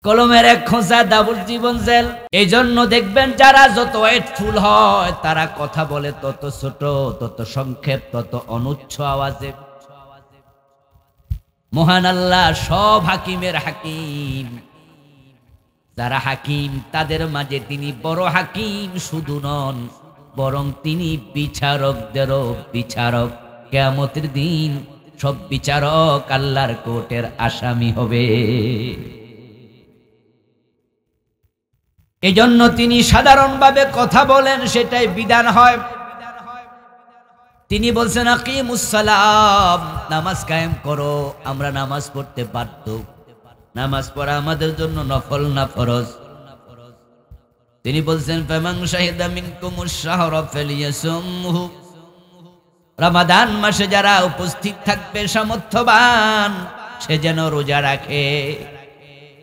কলমের এক খোঁচা ডাবল জীবন জেল। এই জন্য দেখবেন যারা যত ওয়েটফুল হয় তারা কথা বলে তত ছোট, তত সংক্ষেপ, তত অনুচ্চ আওয়াজে। মহান আল্লাহ সব হাকিমের হাকিম। যারা হাকিম তাদের মাঝে তিনি বড় হাকিম শুধু নন, বরং তিনি বিচারকদেরও বিচারক। কিয়ামতের দিন সব বিচারক আল্লাহর কোর্টের আসামি হবে। এজন্য তিনি সাধারণভাবে কথা বলেন, সেটাই বিধান হয়। তিনি বলছেন আকিমুস সালাম, নামাজ কায়েম করো। আমরা নামাজ পড়তে বাধ্য, নামাজ পড়া আমাদের জন্য নফল না ফরজ। তিনি বলছেন ফামান শাহিদা মিনকুমুশ শাহরা ফালিয়াসুমহু, রমাদান মাসে যারা উপস্থিত থাকবে সামর্থ্যবান সে যেন রোজা রাখে।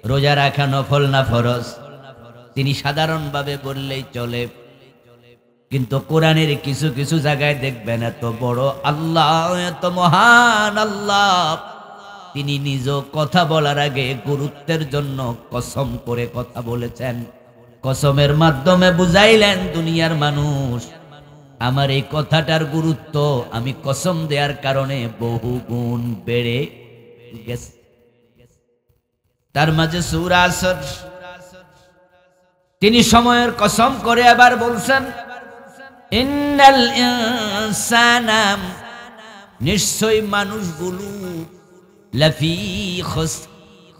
রোজা রাখা নফল না ফরজ? তিনি সাধারণভাবে বললেই চলে, কিন্তু কোরআনের কিছু কিছু জায়গায় দেখবেন এত বড় আল্লাহ, এত মহান আল্লাহ, তিনি নিজ কথা বলার আগে গুরুত্বের জন্য কসম করে কথা বলেছেন। কসমের মাধ্যমে বুঝাইলেন দুনিয়ার মানুষ আমার এই কথাটার গুরুত্ব আমি কসম দেওয়ার কারণে বহু গুণ বেড়ে গেছে। তার মাঝে সূরা আসর তিনি সময়ের কসম করে আবার বলছেন ইন্নাল ইনসানা, নিশ্চয় মানুষগুলো লাফি খুসর,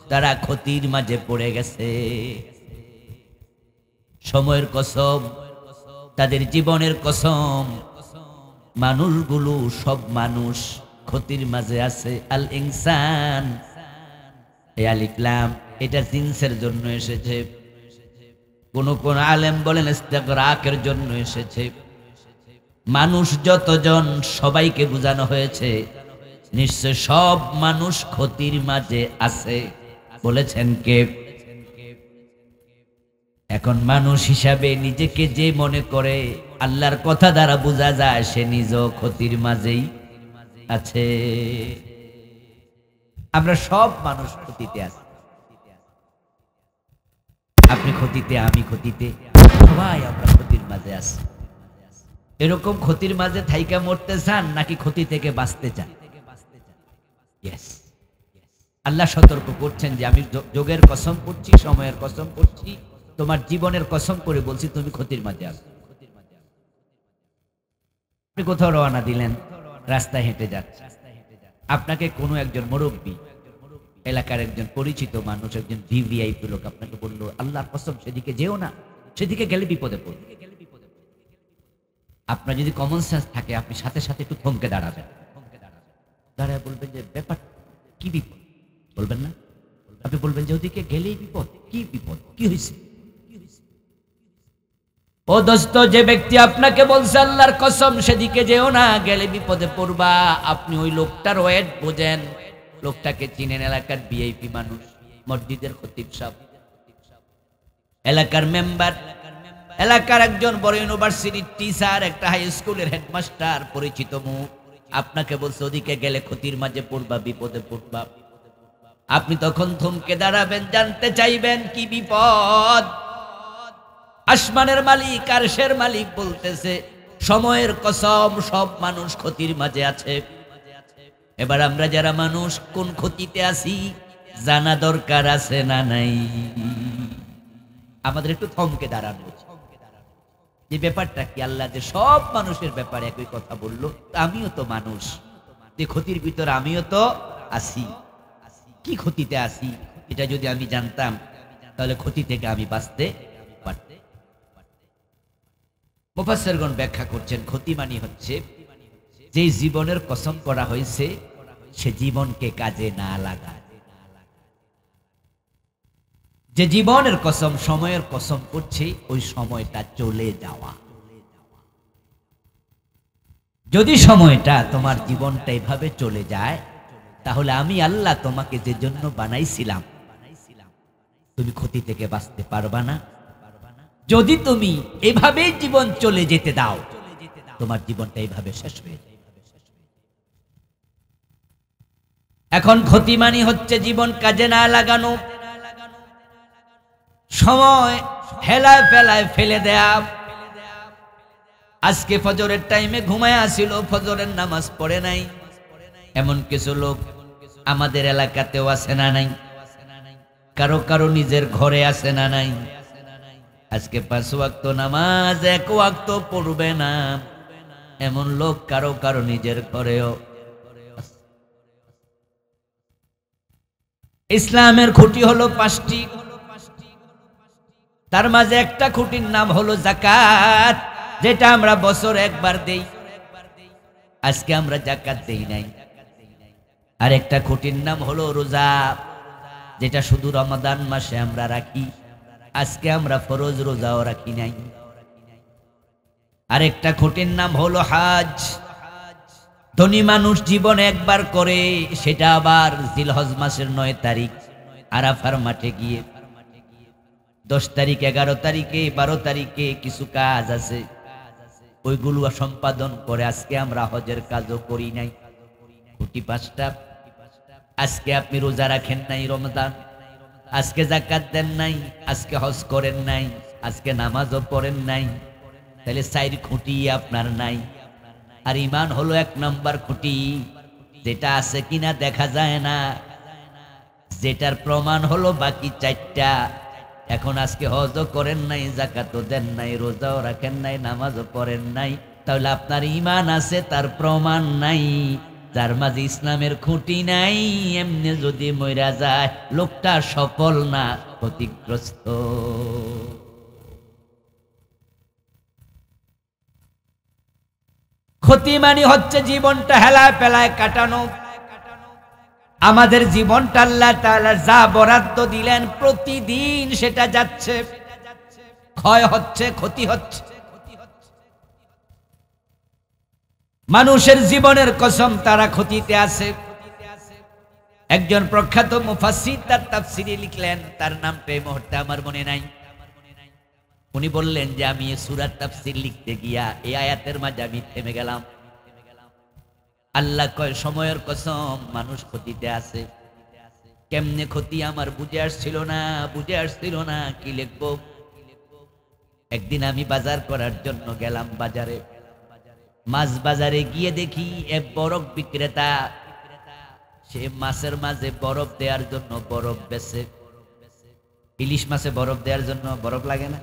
তারা ক্ষতির মাঝে পড়ে গেছে। সময়ের কসম, তাদের জীবনের কসম, মানুষগুলো সব মানুষ ক্ষতির মাঝে আছে। আল ইনসান, এই আলিফ লাম এটা জিনসের জন্য এসেছে, কোন কোন আলেম বলেন ইস্তিগরাকের জন্য এসেছে। মানুষ যতজন সবাইকে বোঝানো হয়েছে, নিশ্চয় সব মানুষ ক্ষতির মাঝে আছে। বলেছেন কে? এখন মানুষ হিসাবে নিজেকে যে মনে করে আল্লাহর কথা দ্বারা বোঝা যায় সে নিজ ক্ষতির মাঝেই আছে। আমরা সব মানুষ ক্ষতিতে আছি। আপনি ক্ষতিতে, আমি ক্ষতিতে, সবাই আমরা ক্ষতির মাঝে আছি। এরকম ক্ষতির মাঝে থাইকা মরতে চান নাকি ক্ষতি থেকে বাঁচতে চান? আল্লাহ সতর্ক করছেন যে আমি যোগের কসম করছি, সময়ের কসম করছি, তোমার জীবনের কসম করে বলছি তুমি ক্ষতির মাঝে আছো। আপনি কোথাও রওনা দিলেন, রাস্তায় হেঁটে যাচ্ছে, আপনাকে কোনো একজন মুরব্বী, এলাকার একজন পরিচিত মানুষ, একজন ভিভিআইপি লোক আপনাকে বললো আল্লাহর কসম সেদিকে যেও না, সেদিকে গেলে বিপদে পড়বে। আপনার যদি কমন সেন্স থাকে আপনি সাথে সাথে একটু থমকে দাঁড়াবেন, দাঁড়ায় বলবেন যে ব্যাপার কি, বিপদ বলবেন না? আপনি বলবেন যে ওদিকে গেলেই বিপদ। কি বিপদ, কি হয়েছে? ও দোস্ত, যে ব্যক্তি আপনাকে বলছে আল্লাহর কসম সেদিকে যেও না, গেলে বিপদে পড়বা, আপনি ওই লোকটার ওয়েট বোঝেন। লোকটাকে চিনেন, এলাকার ভিআইপি মানুষ, মসজিদের খতিব সাহেব, এলাকার মেম্বার, এলাকার একজন বড় ইউনিভার্সিটির টিচার, একটা হাই স্কুলের হেডমাস্টার, পরিচিত মুখ। আপনাকে বলছে ওদিকে গেলে ক্ষতির মাঝে পড়বা, বিপদে পড়বা। আপনি তখন থমকে দাঁড়াবেন, জানতে চাইবেন কি বিপদ। আসমানের মালিক, আরশের মালিক বলতেছে সময়ের কসম সব মানুষ ক্ষতির মাঝে আছে। এবার আমরা যারা মানুষ কোন ক্ষতিতে আছি জানা দরকার আছে না নাই? আমাদের একটু থমকে দাঁড়ানো, যে ব্যাপারটা কি, আল্লাহ যে সব মানুষের ব্যাপারে একই কথা বললো, আমিও তো মানুষ, যে ক্ষতির ভিতরে আমিও তো আছি। কি ক্ষতিতে আছি এটা যদি আমি জানতাম তাহলে ক্ষতি থেকে আমি বাঁচতে পারতাম। মুফাসসিরগণ ব্যাখ্যা করছেন ক্ষতি মানে হচ্ছে যে জীবনের কসম করা হয়েছে সে জীবনকে কাজে না লাগা। যে জীবনের কসম, সময়ের কসম করছে ওই সময়টা চলে যাওয়া। যদি সময়টা তোমার জীবনটা এভাবে চলে যায় তাহলে আমি আল্লাহ তোমাকে যে জন্য বানাইছিলাম তুমি ক্ষতি থেকে বাঁচতে পারবা না। যদি তুমি এভাবেই জীবন চলে যেতে দাও তোমার জীবনটা এইভাবে শেষ হয়ে যাবে। এখন ক্ষতি মানে হচ্ছে জীবন কাজে না লাগানো। সময় হেলায় ফেলায় ফেলে দেয়া। আজকে ফজরের টাইমে ঘুমায় আসিল, ফজরের নামাজ পড়ে নাই, এমন কিছু লোক আমাদের এলাকাতেও আছে না নাই? কারো কারো নিজের ঘরে আছে না নাই? আজকে 5 ওয়াক্ত নামাজ 1 ওয়াক্ত পড়বে না, এমন লোক কারো কারো নিজের ঘরেও। ইসলামের খুঁটি হলো 5টি, তার মাঝে একটা খুঁটির নাম হলো যাকাত, যেটা আমরা বছর একবার দেই। আজকে আমরা যাকাত দেই নাই। আর একটা খুঁটির নাম হলো রোজা, যেটা শুধু রমাদান মাসে আমরা রাখি। আজকে আমরা ফরজ রোজাও রাখি নাই। আরেকটা খুঁটির নাম হলো হজ, ধনী মানুষ জীবনে একবার করে, সেটা আবার জিলহজ মাসের 9 তারিখ আরাফার মাঠে গিয়ে। 10 তারিখ, 11 তারিখে, 12 তারিখে কিছু কাজ আছে, ওইগুলো সম্পাদন করে। আজকে আমরা হজের কাজও করি নাই। খুঁটি 5টা। আজকে আপনি রোজা রাখেন নাই রমজান, আজকে যাকাত দেন নাই, আজকে হজ করেন নাই, আজকে নামাজও পড়েন নাই, তাহলে 4 খুঁটি আপনার নাই। আর ঈমান হলো 1 নম্বর খুঁটি, যেটা আছে কিনা দেখা যায় না, যেটার প্রমাণ হলো বাকি 4টা। এখন আজকে হজও করেন নাই, যাকাতও দেন নাই, রোজাও রাখেন নাই, নামাজও পড়েন নাই, তাহলে আপনার ঈমান আছে, তার প্রমাণ নাই। যার মাঝে ইসলামের খুঁটি নাই, এমনি যদি মইরা যায়, লোকটা সফল না, ক্ষতিগ্রস্ত। ক্ষতি মানে হচ্ছে জীবনটা হেলায় ফেলায় কাটানো। আমাদের জীবনটা আল্লাহ তাআলা যা বরাদ্দ দিলেন, প্রতিদিন সেটা যাচ্ছে, ক্ষয় হচ্ছে, ক্ষতি হচ্ছে। মানুষের জীবনের কসম, তারা ক্ষতিতে আছে। একজন প্রখ্যাত মুফাসসির তার তাফসীরে লিখলেন, তার নামটা এই মুহূর্তে আমার মনে নাই। উনি বললেন যে আমি এই সূরার তাফসীর লিখতে গিয়া এই আয়াতের মাঝে আমি থেমে গেলাম। আল্লাহ কয়, সময়ের কসম, মানুষ ক্ষতিতে আছে। কেমনে ক্ষতি আমার বুঝে আসছিল না, কি লিখবো। একদিন আমি বাজার করার জন্য গেলাম বাজারে। মাছ বাজারে গিয়ে দেখি এক বরফ বিক্রেতা, সে মাছের মাঝে বরফ দেওয়ার জন্য বরফ বেচে। ইলিশ মাছে বরফ দেওয়ার জন্য বরফ লাগে না?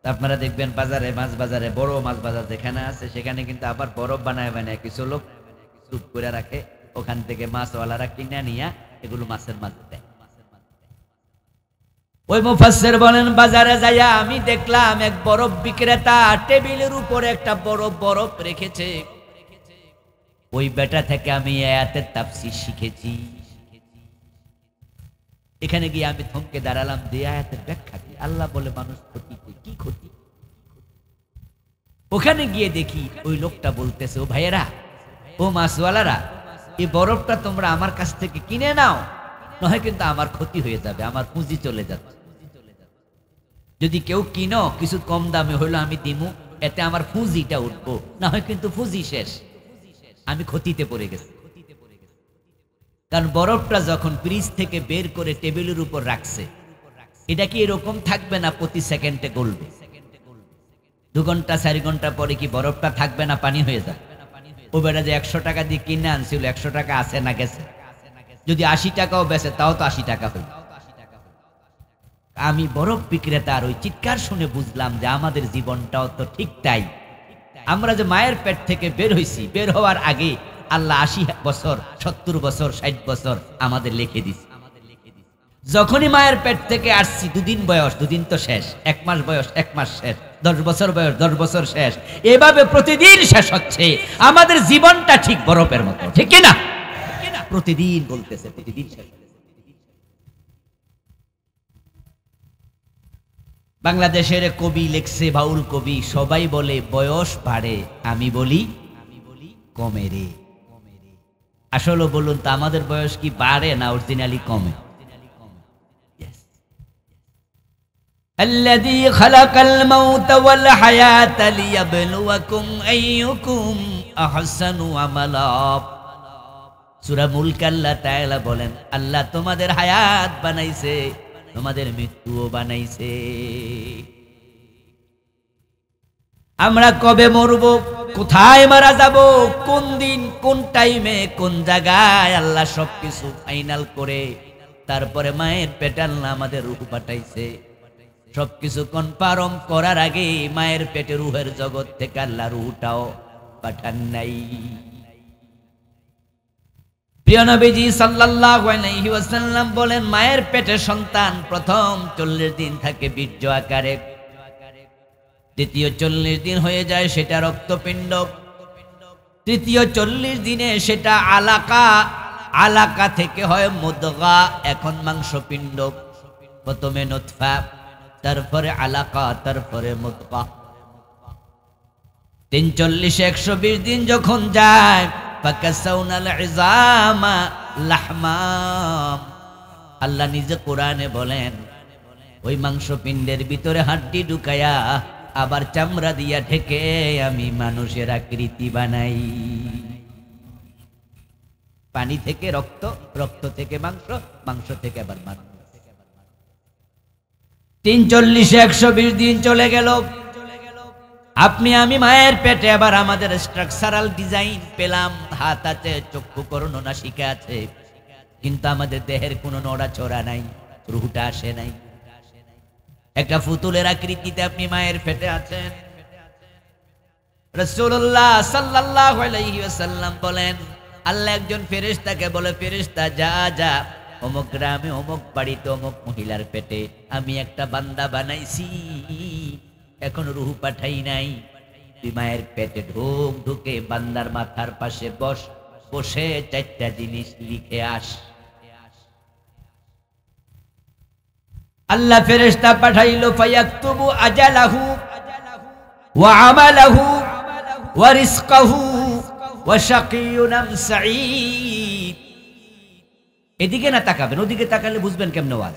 আপনারা দেখবেন বাজারে, মাছ বাজারে, বড় মাছ বাজার যেখানে আছে, সেখানে কিন্তু আবার বরফ বানায় কিছু লোক চুপ করে রাখে, ওখান থেকে মাছওয়ালারা কিনে নিয়ে এগুলো মাছের মাঝে দেয়। ওই মুফাসসির বলেন, বাজারে যাইয়া আমি দেখলাম এক বরফ বিক্রেতা টেবিলের উপরে একটা বড় বরফ রেখেছে। ওই বেটা থেকে আমি আয়াতের তাফসীর শিখেছি। এখানে গিয়ে আমি থমকে দাঁড়ালাম, যে আয়াতের ব্যাখ্যা কি? আল্লাহ বলে মানুষ ক্ষতিতে, কি ক্ষতি? ওখানে গিয়ে দেখি ওই লোকটা বলতেছে, ও ভাইয়েরা, ও মাছওয়ালারা, এই বরফটা তোমরা আমার কাছ থেকে কিনে নাও, নয় কিন্তু আমার ক্ষতি হয়ে যাবে, আমার পুঁজি চলে যাচ্ছে। যদি কেউ কিনো, কিছু কম দামে হইলো আমি দিমু, এতে আমার পুঁজিটা উঠবো, না হয় কিন্তু পুঁজি শেষ, আমি ক্ষতিতে পড়ে গেছি। কারণ বরফটা যখন ফ্রিজ থেকে বের করে টেবিলের উপর রাখছে, এটা কি এরকম থাকবে না প্রতি সেকেন্ডে গলবে? 2 ঘন্টা 4 ঘন্টা পরে কি বরফটা থাকবে না, পানি হয়ে যাবে? ও বেটা যে 100 টাকা দিয়ে কিনে আনছিল, 100 টাকা আছে না গেছে? যদি 80 টাকাও বেচে, তাও তো 80 টাকা হইল। আমি বরফ বিক্রেতার ওই চিৎকার শুনে বুঝলাম যে আমাদের জীবনটাও তো ঠিক তাই। আমরা যে মায়ের পেট থেকে বের হইছি, বের হওয়ার আগে আল্লাহ 80 বছর, 70 বছর, 60 বছর আমাদের লিখে দিছে। যখনই মায়ের পেট থেকে আসছি, 2 দিন বয়স, 2 দিন তো শেষ, 1 মাস বয়স, 1 মাস শেষ, 10 বছর বয়স, 10 বছর শেষ, এভাবে প্রতিদিন শেষ হচ্ছে। আমাদের জীবনটা ঠিক বরফের মতো, ঠিক কিনা? প্রতিদিন বলতেছে, প্রতিদিন শেষ। বাংলাদেশের কবি লেখছে, বাউল কবি, সবাই বলে বয়স বাড়ে, আমি বলি কমে রে। আসলে বলুন তো, আমাদের বয়স কি বাড়ে না অরিজিনালি কমে? الذي خلق الموت والحياة ليبلوكم أيكم أحسن عملا। সূরা মুলক আল্লাহ তাআলা বলেন, আল্লাহ তোমাদের হায়াত বানাইছে, তোমাদের মৃত্যুও বানাইছে। আমরা কবে মরব, কোথায় মারা যাব, কোন দিন কোন টাইমে কোন জায়গায়, আল্লাহ সবকিছু ফাইনাল করে তারপরে মায়ের পেটে আল্লাহ আমাদের রূহ পাঠাইছে। সবকিছু কনফার্ম করার আগে মায়ের পেটে রূহের জগৎ থেকে আল্লাহ রূহটাও পাঠান নাই। প্রিয় নবীজি সাল্লাল্লাহু আলাইহি ওয়াসাল্লাম বলেন, মায়ের পেটে সন্তান প্রথম 40 দিন থাকে বীর্য আকারে, দ্বিতীয় 40 দিন হয়ে যায় সেটা রক্তপিণ্ড, তৃতীয় 40 দিনে সেটা আলাকা, আলাকা থেকে হয় মুদগা, এখন মাংসপিণ্ড। প্রথমে নুতফা, তারপরে আলাকা, তারপরে মুদগা। 40 120 দিন যখন যায়, ফাকাসাউনাল ইজামা লাহমা, আল্লাহ নিজে কোরআনে বলেন ওই মাংসপিণ্ডের ভিতরে হাড্ডি ঢুকায়া আবার চামড়া দিয়া ঢেকে আমি মানুষের আকৃতি বানাই। পানি থেকে রক্ত, রক্ত থেকে মাংস, মাংস থেকে আবার মানুষ। 40 120 দিন চলে গেল, আপনি আমি মায়ের পেটে আবার আমাদের স্ট্রাকচারাল ডিজাইন পেলাম। হাত আছে, চক্ষু করণ, নাসিকা আছে, কিন্তু আমাদের দেহের কোনো নড়াচড়া নাই, রুহটা আসে নাই। একটা ফুতুলের আকৃতিতে আপনি মায়ের পেটে আছেন। রাসূলুল্লাহ সাল্লাল্লাহু আলাইহি ওয়াসাল্লাম বলেন, আল্লাহ একজন ফেরেশতাকে বলে, ফেরেশতা যা যা অমুক গ্রামে অমুক বাড়িতে অমুক মহিলার পেটে আমি একটা বান্দা বানাইছি, এখন রূহ পাঠাই নাই, তুই মায়ের পেটে ঢুকে বান্দার মাথার পাশে বসে 4টা জিনিস লিখে আস। আল্লাহ ফেরেশতা পাঠাইলো, ফায়াকতুবু আজালাহু ওয়া আমালাহু ওয়া রিজকাহু ওয়া শাকিয়ুন আম সাঈদ। এদিকে না তাকাবেন, ওদিকে তাকালে বুঝবেন কেমনে ওয়াজ।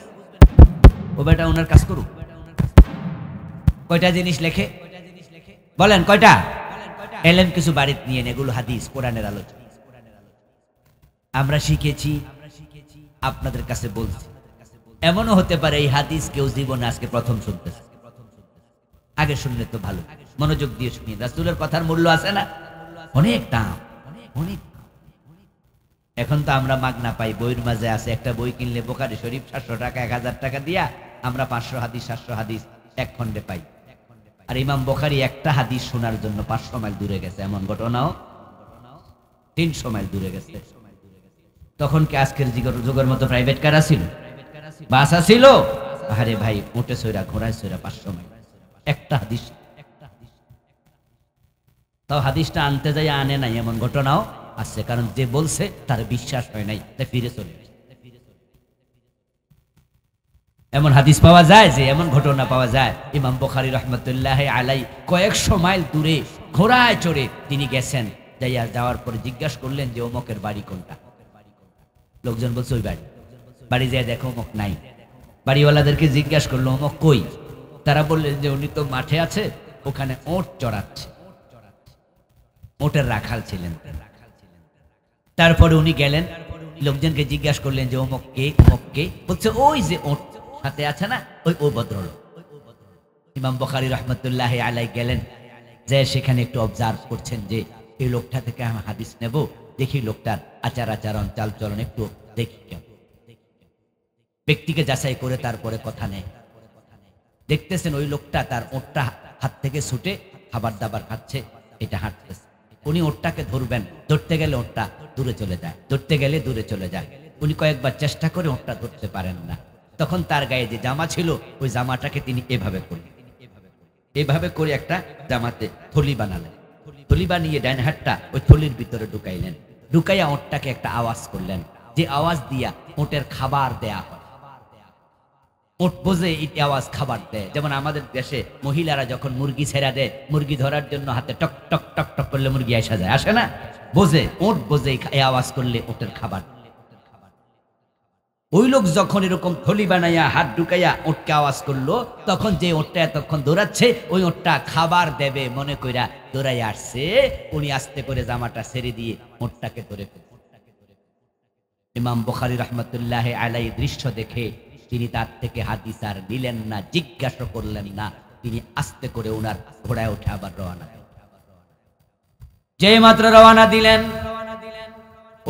ও বেটা ওনার কাজ করুক। কয়টা জিনিস লেখে বলেন, কয়টা? এলেন কিছু বাড়িতে নিয়ে, এগুলো হাদিস কোরআনের আলোচনা আমরা শিখেছি, আপনাদের কাছে বলছি। এমনও হতে পারে এই হাদিস কেউ জীবনে আজকে প্রথম শুনতেছে, আগে শুনলে তো ভালো, মনোযোগ দিয়ে শুনিয়ে। রাসূলের কথার মূল্য আছে না, অনেক দাম, অনেক। এখন তো আমরা মাগনা পাই, বইয়ের মাঝে আছে। একটা বই কিনলে বুখারী শরীফ 700 টাকা 1000 টাকা দিয়া আমরা 500 হাদিস 700 হাদিস এক খণ্ডে পাই। আর ইমাম বুখারী একটা হাদিস শোনার জন্য 500 মাইল দূরে গেছে, এমন ঘটনাও 300 মাইল দূরে গেছে। তখন কি আজকের যুগের মতো প্রাইভেট কার ছিল, বাস ছিল? আরে ভাই, উঠে সইরা ঘোড়ায় সইরা 500 মাইল একটা হাদিস। তাও হাদিসটা আনতে যাই আনে নাই, এমন ঘটনাও আছে। কারণ যে বলছে তার বিশ্বাস হয় নাই, তাই ফিরে চলে গেছে। এমন হাদিস পাওয়া যায়, যে এমন ঘটনা পাওয়া যায়। ইমাম বুখারী রাহমাতুল্লাহ আলাই কয়েকশো মাইল দূরে ঘোড়ায় চড়ে তিনি গেছেন। যাওয়ার পরে জিজ্ঞাসা করলেন যে অমুকের বাড়ি কোনটা? লোকজন বলছে ওই বাড়ি। বাড়ি যায় দেখো অমুক নাই। বাড়িওয়ালাদেরকে জিজ্ঞাসা করলো অমুক কই? তারা বললেন যে উনি তো মাঠে আছে, ওখানে ওট চড়াচ্ছে, ওটের রাখাল ছিলেন। তারপরে উনি গেলেন, লোকজনকে জিজ্ঞাসা করলেন যে অমুক কে, অমুক কে? বলছে ওই যে ওট সাথে আছে না, ওই ভদ্রলোক। ইমাম বুখারী রাহমাতুল্লাহ আলাই গেলেন, যে সেখানে একটু অবজার্ভ করছেন যে এই লোকটা থেকে আমি হাদিস নেব, দেখি লোকটার আচার আচরণ চাল চলন একটু দেখি, ব্যক্তিকে যাচাই করে তারপরে কথা নেই। দেখতেছেন ওই লোকটা তার ওটটা হাত থেকে ছুটে খাবার দাবার খাচ্ছে, এটা হাঁটতেছে। উনি ওটটাকে ধরবেন, ধরতে গেলে ওটটা দূরে চলে যায়, ধরতে গেলে দূরে চলে যায়। উনি কয়েকবার চেষ্টা করে ওটটা ধরতে পারেন না। তখন তার গায়ে যে জামা ছিল ওই জামাটাকে তিনি এভাবে করলেন, এভাবে করে একটা জামাতে থলি বানালেন। থলি বানিয়ে ডাইন হাতটা ওই থলির ভিতরে ঢুকাইলেন, ঢুকাইয়া ওটটাকে একটা আওয়াজ করলেন, যে আওয়াজ দিয়া ওটের খাবার দেয়া হয়। ওট বোঝে এই আওয়াজ খাবার দেয়। যেমন আমাদের দেশে মহিলারা যখন মুরগি ছেড়া দেয়, মুরগি ধরার জন্য হাতে টক টক টক টক করলে মুরগি আসা যায়, আসে না? বোঝে, ওট বোঝে এই আওয়াজ করলে ওটের খাবার। ওই লোক যখন এরকম থলি বানাইয়া হাত ঢুকাইয়া ওটকে আওয়াজ করলো, তখন যে ওটটা এতক্ষণ দৌড়াচ্ছে ওই ওটটা খাবার দেবে মনে কইরা দৌড়াই আসছে। উনি আস্তে করে জামাটা ছেড়ে দিয়ে ওটটাকে ধরে ফেলছে। ইমাম বুখারী রাহমাতুল্লাহ আলাইহি দৃশ্য দেখে তিনি তার থেকে হাদিস আর নিলেন না, জিজ্ঞাসা করলেন না। তিনি আস্তে করে ওনার ঘোড়ায় উঠে আবার রওনা দিলেন। যেই মাত্র রওনা দিলেন,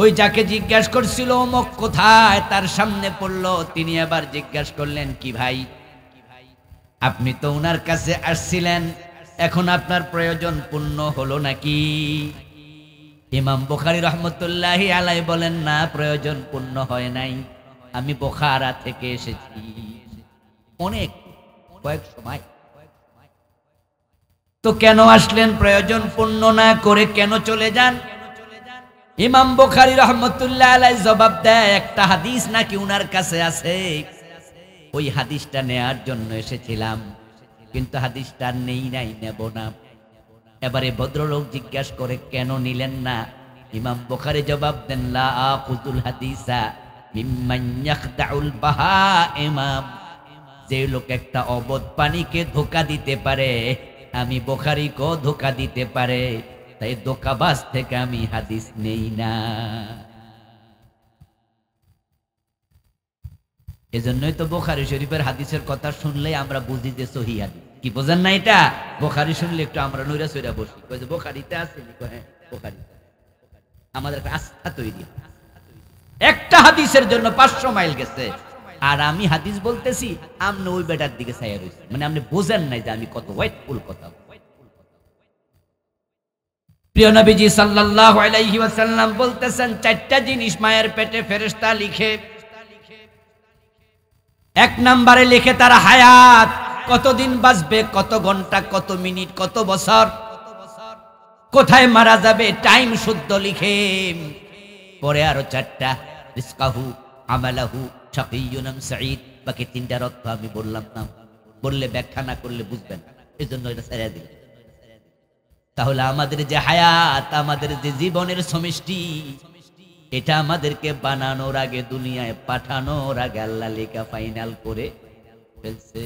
ওই যাকে জিজ্ঞাসা করছিল অমুক কোথায়, তার সামনে পড়লো। তিনি আবার জিজ্ঞাসা করলেন, কি ভাই, আপনি তো ওনার কাছে আসছিলেন, এখন আপনার প্রয়োজন পূর্ণ হলো নাকি? ইমাম বুখারী রহমতুল্লাহি আলাইহি বলেন, না, প্রয়োজন পূর্ণ হয় নাই। আমি বুখারা থেকে এসেছি, অনেক কয়েক সময়। তো কেন আসলেন? প্রয়োজন পূর্ণ না করে কেন চলে যান? ইমাম বুখারী রাহমাতুল্লাহ আলাইহি জবাব দেয়, একটা হাদিস নাকি উনার কাছে আছে, ওই হাদিসটা নেয়ার জন্য এসেছিলাম, কিন্তু হাদিসটা নেই নাই, নেব না। এবারে ভদ্রলোক জিজ্ঞাসা করে, কেন নিলেন না? ইমাম বুখারী জবাব দেন, লা আখুযুল হাদিসা মিম্মান ইয়াখদাউল বাহাইমাম। যে লোক একটা অবধ প্রাণীকে ধোঁকা দিতে পারে, আমি বুখারীকেও ধোঁকা দিতে পারে, তাই ধোঁকাবাজ থেকে আমি হাদিস নেই না। এজন্যই তো বুখারী শরীফের হাদিসের কথা শুনলে আমরা বুঝি যে সহিহ হাদিস। কি বোঝেন না? এটা বুখারী শুনলে একটু আমরা নইরা সইরা বসি, কই যে বুখারীতে আছে, হ্যাঁ বুখারীতে। আমাদের একটা আস্থা তৈরি, একটা হাদিসের জন্য 500 মাইল গেছে, আর আমি হাদিস বলতেছি, আপনি ওই বেটার দিকে চাইয়া রইছেন। মানে আপনি বোঝেন নাই যে আমি কত ওয়েটফুল কথা। প্রিয় নবীজি সাল্লাল্লাহু আলাইহি ওয়াসাল্লাম বলতেছেন, 4টা জিনিস মায়ের পেটে ফেরেশতা লিখে। 1 নম্বরে লিখে তার হায়াত, কতদিন বাঁচবে, কত ঘন্টা, কত মিনিট, কত বছর, কোথায় মারা যাবে, টাইম শুদ্ধ লিখে। পরে আরো 4টা, রিজকাহু, আমালাহু, শাকিয়্যুন আম সাঈদ। বাকি 3টার অর্থ আমি বললাম না, বললে ব্যাখ্যা না করলে বুঝবেন, এজন্য এটা ছেড়ে দিই। তাহলে আমাদের যে হায়াত, আমাদের যে জীবনের সমষ্টি, এটা আমাদেরকে বানানোর আগে, দুনিয়ায় পাঠানোর আগে আল্লাহ লেখা ফাইনাল করে ফেলছে।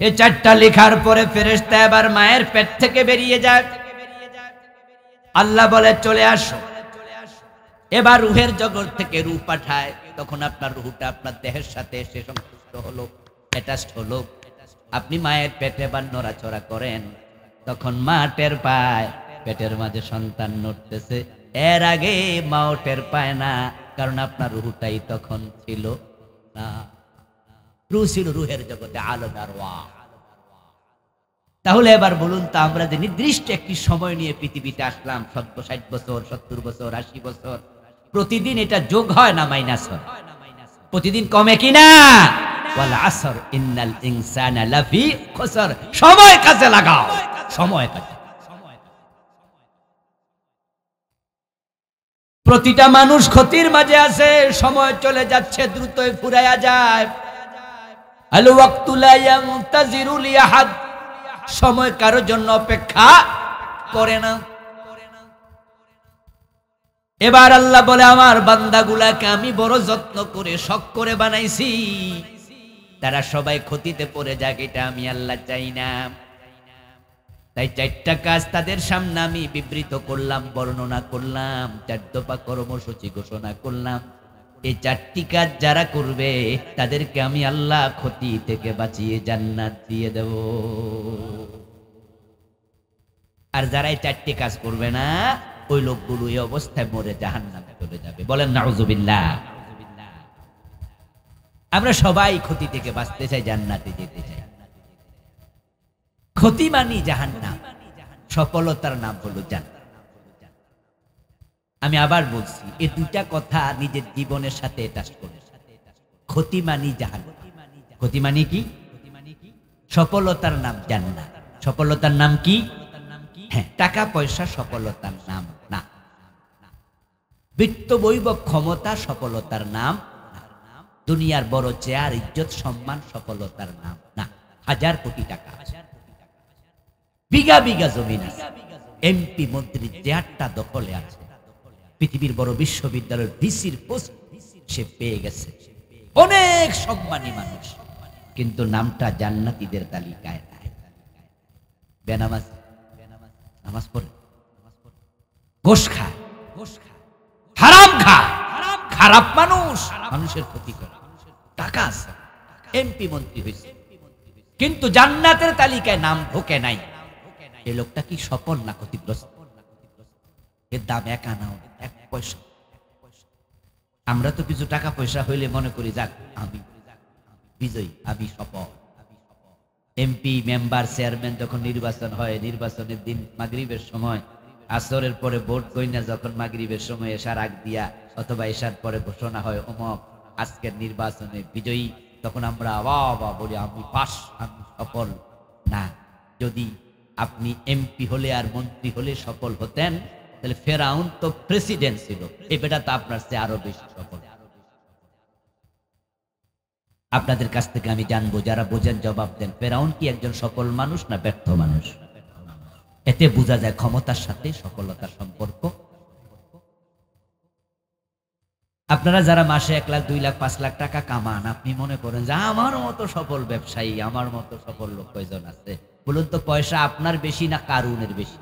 এই 4টা লেখার পরে ফেরেশতা এবার মায়ের পেট থেকে বেরিয়ে যায়। আল্লাহ বলে, চলে আসো। এবার রূহের জগৎ থেকে রূহ পাঠায়। তখন আপনার রূহটা আপনার দেহের সাথে এসে সংশ্লিষ্ট হলো, অ্যাটাচড হলো। আপনি মায়ের পেটে এবার নড়াচড়া করেন, তখন মা টের পায় পেটের মাঝে সন্তান নড়তেছে। এর আগে মাও টের পায় না, কারণ আপনার রূহটাই তখন ছিল না। রূহ ছিল রূহের জগতে, আলাদা রওয়াহ। তাহলে এবার বলুন তো, আমরা যে নির্দিষ্ট একটি সময় নিয়ে পৃথিবীতে আসলাম, 60 বছর, 70 বছর, 80 বছর, প্রতিদিন এটা যোগ হয় না মাইনাস হয়? প্রতিদিন কমে কিনা? ওয়াল আসর ইন্নাল ইনসানা লাফি খুসর। সময় কাজে লাগাও, সময় কাজে। প্রতিটা মানুষ ক্ষতির মাঝে আছে, সময় চলে যাচ্ছে, দ্রুতই ফুরাইয়া যায়। আল ওয়াক্তু লা ইয়ানতাজিরু লিআহাদ। সময় কারোর জন্য অপেক্ষা করে না। এবার আল্লাহ বলে, আমার বান্দাগুলাকে আমি বড় যত্ন করে শখ করে বানাইছি, তারা সবাই ক্ষতিতে পড়ে যাক, এটা আমি আল্লাহ চাই না। তাই 4টা কাজ তাদের সামনে আমি বিবৃত করলাম, বর্ণনা করলাম, 4 দফা কর্মসূচি ঘোষণা করলাম। এই 4টি কাজ যারা করবে, তাদেরকে আমি আল্লাহ ক্ষতি থেকে বাঁচিয়ে জান্নাত দিয়ে দেব। আর যারা এই 4টি কাজ করবে না, ওই লোকগুলো এই অবস্থায় মরে জাহান্নামে চলে যাবে। বলেন নাউজুবিল্লাহ। আমরা সবাই ক্ষতি থেকে বাঁচতে চাই, জান্নাতে যেতে চাই। ক্ষতি মানি জাহান্নাম, সফলতার নাম হলো জান্নাত। আমি আবার বলছি, এই 2টা কথা নিজের জীবনের সাথে অ্যাটাচ করে। ক্ষতি মানি জাহান্নাম। ক্ষতি মানি কি? সফলতার নাম জান্নাত। সফলতার নাম কি? হ্যাঁ, টাকা পয়সা সফলতার নাম না। বিত্ত বৈভব ক্ষমতা সফলতার নাম না। দুনিয়ার বড় চেয়ার, ইজ্জত, সম্মান সফলতার নাম না। 1000 কোটি টাকা, বিঘা বিঘা জমিন আছে, এমপি মন্ত্রীর চেয়ারটা দখলে আছে, পৃথিবীর বড় বিশ্ববিদ্যালয়ের ভিসির পোস্ট সে পেয়ে গেছে, অনেক সম্মানী মানুষ, কিন্তু নামটা জান্নাতীদের তালিকায় নাই। বেনামাজ, নামাজ পড়ে, ঘুষ খায়, হারাম খায়, খারাপ মানুষ, মানুষের ক্ষতি করে, টাকা আছে, এমপি মন্ত্রী হয়েছে, কিন্তু জান্নাতের তালিকায় নাম ঢোকে নাই। এই লোকটা কি সফল না ক্ষতিগ্রস্ত? এর দাম এক আনাও, এক পয়সা। আমরা তো কিছু টাকা পয়সা হইলে মনে করি যাক আমি বিজয়ী, আমি সফল। এমপি, মেম্বার, চেয়ারম্যান যখন নির্বাচন হয়, নির্বাচনের দিন মাগরিবের সময়, আসরের পরে ভোট গইনা যখন মাগরিবের সময় এশার আগ দিয়া অথবা এশার পরে ঘোষণা হয় অমক আজকের নির্বাচনে বিজয়ী, তখন আমরা বাবা বলি আমি পাস, আমি সফল। না, যদি আপনি এমপি হলে আর মন্ত্রী হলে সফল হতেন, তাহলে ফেরাউন তো প্রেসিডেন্ট ছিল, এই বেটা তো আপনার চেয়ে আরো বেশি সফল। আপনাদের কাছ থেকে আমি জানবো, যারা বোঝেন জবাব দেন, ফেরাউন কি একজন সফল মানুষ না ব্যর্থ মানুষ? এতে বোঝা যায় ক্ষমতার সাথে সফলতার সম্পর্ক। আপনারা যারা মাসে 1 লাখ, 2 লাখ, 5 লাখ টাকা কামান, আপনি মনে করেন যে আমার মতো সফল ব্যবসায়ী, আমার মতো সফল লোক কয়জন আছে? বলুন তো, পয়সা আপনার বেশি না কারুনের বেশি?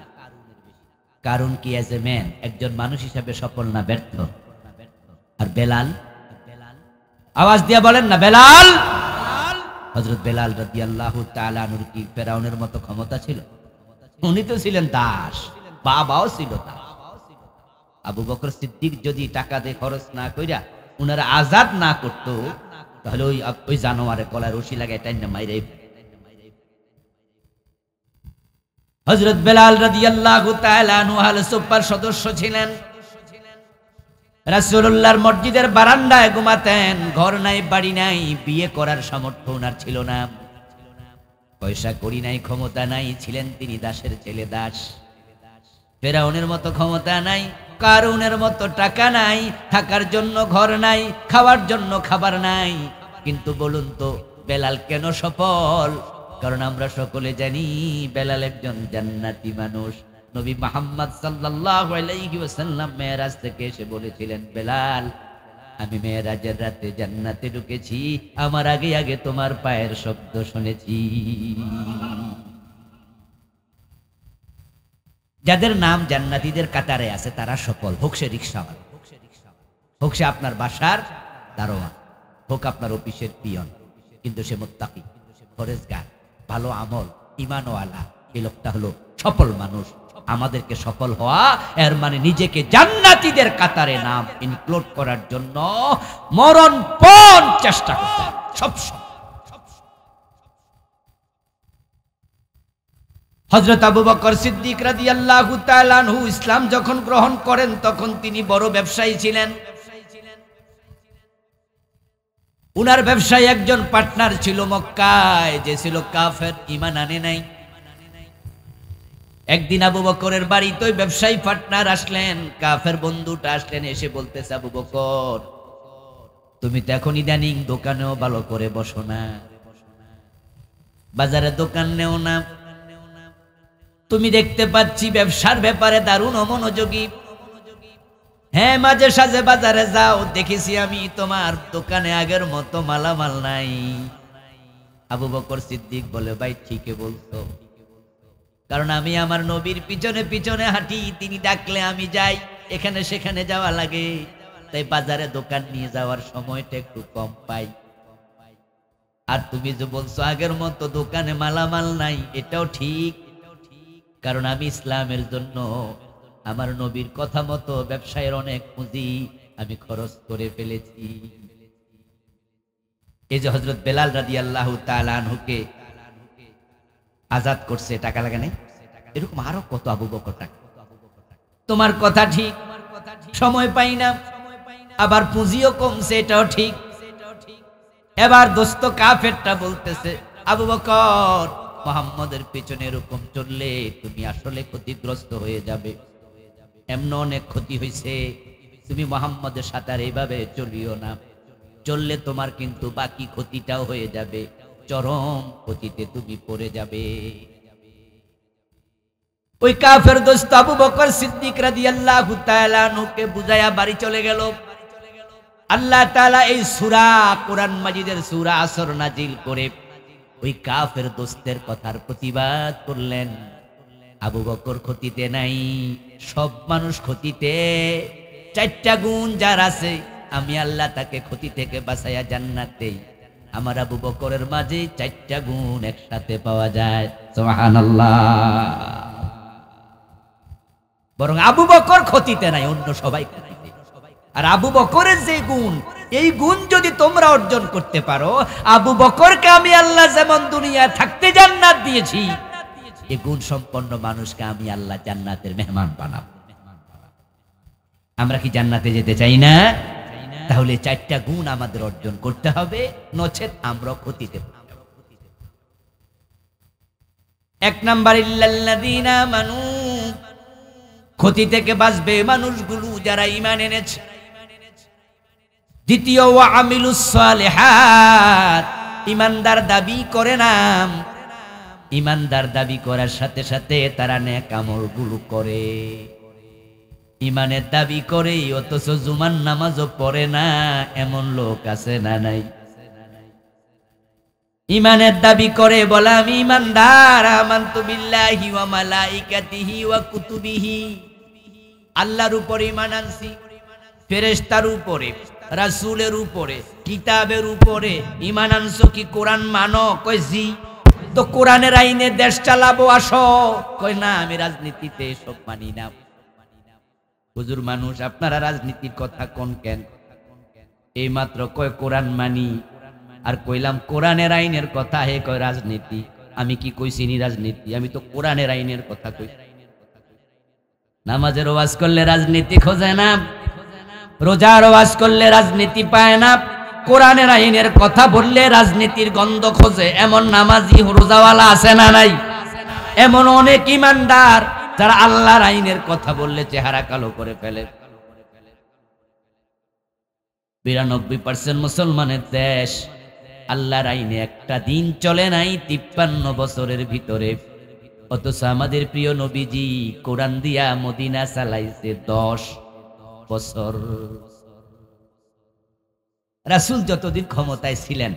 কারুন কি এজ এ ম্যান একজন মানুষ হিসাবে সফল না ব্যর্থ? আর বেলাল, আওয়াজ দিয়ে বলেন না বেলাল। হযরত বেলাল রাদিয়াল্লাহু তাআলা আনহু কি ফেরাউনের মতো ক্ষমতা ছিল? উনি তো ছিলেন দাস, বাবাও ছিল দাস। আবু বকর সিদ্দিক যদি টাকা দিয়ে খরচ না কইরা উনারা আজাদ না করতো, তাহলে ওই জানোয়ারের গলায় রশি লাগায় টাইনা মাইরে। হযরত বেলাল রাদিয়াল্লাহু তাআলা আনহু আহলে সুফার সদস্য ছিলেন। রাসূলুল্লাহর মসজিদের বারান্দায় ঘুমাতেন, ঘর নাই, বাড়ি নাই, বিয়ে করার সামর্থ্য ওনার ছিল না, পয়সা করি নাই, ক্ষমতা নাই, ছিলেন তিনি দাসের ছেলে, দাস। ফেরাউনের মতো ক্ষমতা নাই, কারুনের মতো টাকা নাই, থাকার জন্য ঘর নাই, খাওয়ার জন্য খাবার নাই। কিন্তু বলুন তো বেলাল কেন সফল? কারণ আমরা সকলে জানি বেলাল একজন জান্নাতি মানুষ। নবী মুহাম্মদ সাল্লাল্লাহু আলাইহি ওয়াসাল্লাম মেরাজ থেকে এসে বলেছিলেন, বেলাল আমি মেরাজের রাতে জান্নাতে ঢুকেছি, আমার আগে আগে তোমার পায়ের শব্দ শুনেছি। যাদের নাম জান্নাতীদের কাতারে আছে তারা সফল, হোক সে রিকশাওয়ালা, হোক সে আপনার বাসার দারোয়ান, হোক আপনার অফিসের পিয়ন, কিন্তু সে মুত্তাকি, পরেজগার, ভালো আমল, ঈমানওয়ালা, এই লোকটা হলো সফল মানুষ। আমাদেরকে সফল হওয়া এর মানে নিজেকে জান্নাতীদের কাতারে নাম ইনক্লুড করার জন্য মরণপণ চেষ্টা করতে হবে সবসময়। হযরত আবু বকর সিদ্দিক রাদিয়াল্লাহু তাআলা আনহু ইসলাম যখন গ্রহণ করেন তখন তিনি বড় ব্যবসায়ী ছিলেন। উনার ব্যবসায় একজন পার্টনার ছিল মক্কায়, যে ছিল কাফের, ঈমান আনে নাই। একদিন আবু বকরের বাড়িতে ওই ব্যবসায়ী পার্টনার আসলেন, কাফের বন্ধুটা আসলেন, এসে বলতেছে, আবু বকর তুমি তো এখন ইদানিং দোকানেও ভালো করে বসো না, বাজারে দোকান নেও না, তুমি দেখতে পাচ্ছি ব্যবসার ব্যাপারে দারুণ অমনোযোগী। হ্যাঁ, মাঝে সাঝে বাজারে যাও, দেখেছি আমি তোমার দোকানে আগের মতো মালামাল নাই। আবু বকর সিদ্দিক বলে, ভাই ঠিকই বলছো, কারণ আমি আমার নবীর পিছনে পিছনে হাঁটি, তিনি ডাকলে আমি যাই, এখানে সেখানে যাওয়া লাগে, তাই বাজারে দোকান নিয়ে যাওয়ার সময়টা একটু কম পাই। আর তুমি যে বলছো আগের মতো দোকানে মালামাল নাই, এটাও ঠিক, কারণ আমি ইসলামের জন্য আমার নবীর কথা মতো ব্যবসায়ের অনেক পুঁজি আমি খরচ করে ফেলেছি। এই যে হযরত বেলাল রাদিয়াল্লাহু তাআলা আনহুকে আজাদ করছে, টাকা লাগে নাই, এরকম আরো কত আবু বকর টাকা। তোমার কথা ঠিক, সময় পাই না, আবার পুঁজিও কমছে, এটাও ঠিক। এবার দোস্ত কাফেরটা বলতেছে, আবু বকর মুহাম্মদের পিছনে এরকম চললে তুমি আসলে ক্ষতিগ্রস্ত হয়ে যাবে, এমন অনেক ক্ষতি হয়েছে, তুমি মুহাম্মদের সাথে আর এইভাবে চলিও না, চললে তোমার কিন্তু বাকি ক্ষতিটাও হয়ে যাবে, চরম ক্ষতিতে তুমি পড়ে যাবে। ওই কাফের দোস্ত আবু বকর সিদ্দিক রাদিয়াল্লাহু তাআলা আনহুকে বুঝায়া বাড়ি চলে গেল। আল্লাহ তাআলা এই সূরা, কোরআন মাজিদের সূরা আসর নাজিল করে ওই কাফের দোস্তের কথার প্রতিবাদ করলেন। আবু বকর ক্ষতিতে নাই, সব মানুষ ক্ষতিতে। 4টা গুণ যার আছে আমি আল্লাহ তাকে ক্ষতি থেকে বাঁচাইয়া জান্নাত দেই। আমার আবু বকরের মাঝে 4টা গুণ একসাথে পাওয়া যায়। সুবহানাল্লাহ। বরং আবু বকর ক্ষতিতে নাই, অন্য সবাই ক্ষতিতে। আর আবু বকরের যে গুণ, এই গুণ যদি তোমরা অর্জন করতে পারো, আবু বকরকে আমি আল্লাহ যেমন দুনিয়া থাকতে জান্নাত দিয়েছি, এই গুণ সম্পন্ন মানুষকে আমি আল্লাহ জান্নাতের মেহমান বানাবো। আমরা কি জান্নাতে যেতে চাই না? তাহলে 4টা গুণ আমাদের অর্জন করতে হবে, নচেত আমরা ক্ষতিতে। 1 নাম্বার, ইল্লাল্লাযীনা আমানু, ক্ষতি থেকে বাঁচবে মানুষগুলো যারা ঈমান এনেছে। দ্বিতীয়, ওয়া আমিলুস সালিহাত, ঈমানদার দাবি করে না, ঈমানদার দাবি করার সাথে সাথে তারা নেক আমলগুলো করে। ঈমানের দাবি করে অথচ জুমার নামাজও পড়ে না, এমন লোক আছে না নাই? ঈমানের দাবি করে, বলে আমি ঈমানদার, আমানতু বিল্লাহি ওয়া মালাইকাতিহি ওয়া কুতুবিহি, আল্লাহর উপর ঈমান আনছি, ফেরেশতার উপরে, রাসূলের উপরে, কিতাবের উপরে ঈমান আনছো কি? কোরআন মানো? কই জি। তো কোরআনের আইনে দেশ চালাবো আসো? কই না, আমি রাজনীতিতে সব মানি না। হুজুর মানুষ, আপনারা রাজনীতির কথা কোন কেন? এই মাত্র কয় কোরআন মানি, আর কইলাম কোরআনের আইনের কথা, হে কয় রাজনীতি। আমি কি কইছি নি রাজনীতি? আমি তো কোরআনের আইনের কথা কই। নামাজের ওয়াজ করলে রাজনীতি খোঁজে না, রোজার ওয়াজ করলে রাজনীতি পায় না, কোরআনের আইনের কথা বললে রাজনীতির গন্ধ খোঁজে। এমন নামাজি রোজাওয়ালা আছে না নাই? এমন অনেক ঈমানদার যারা আল্লাহর আইনের কথা বললে চেহারা কালো করে ফেলে। 92% মুসলমানের দেশ, আল্লাহর আইনে একটা দিন চলে নাই 53 বছরের ভিতরে। অথচ আমাদের প্রিয় নবীজি কোরআন দিয়া মদিনা চালাইছে 10 বছর। রাসূল যতদিন ক্ষমতায় ছিলেন,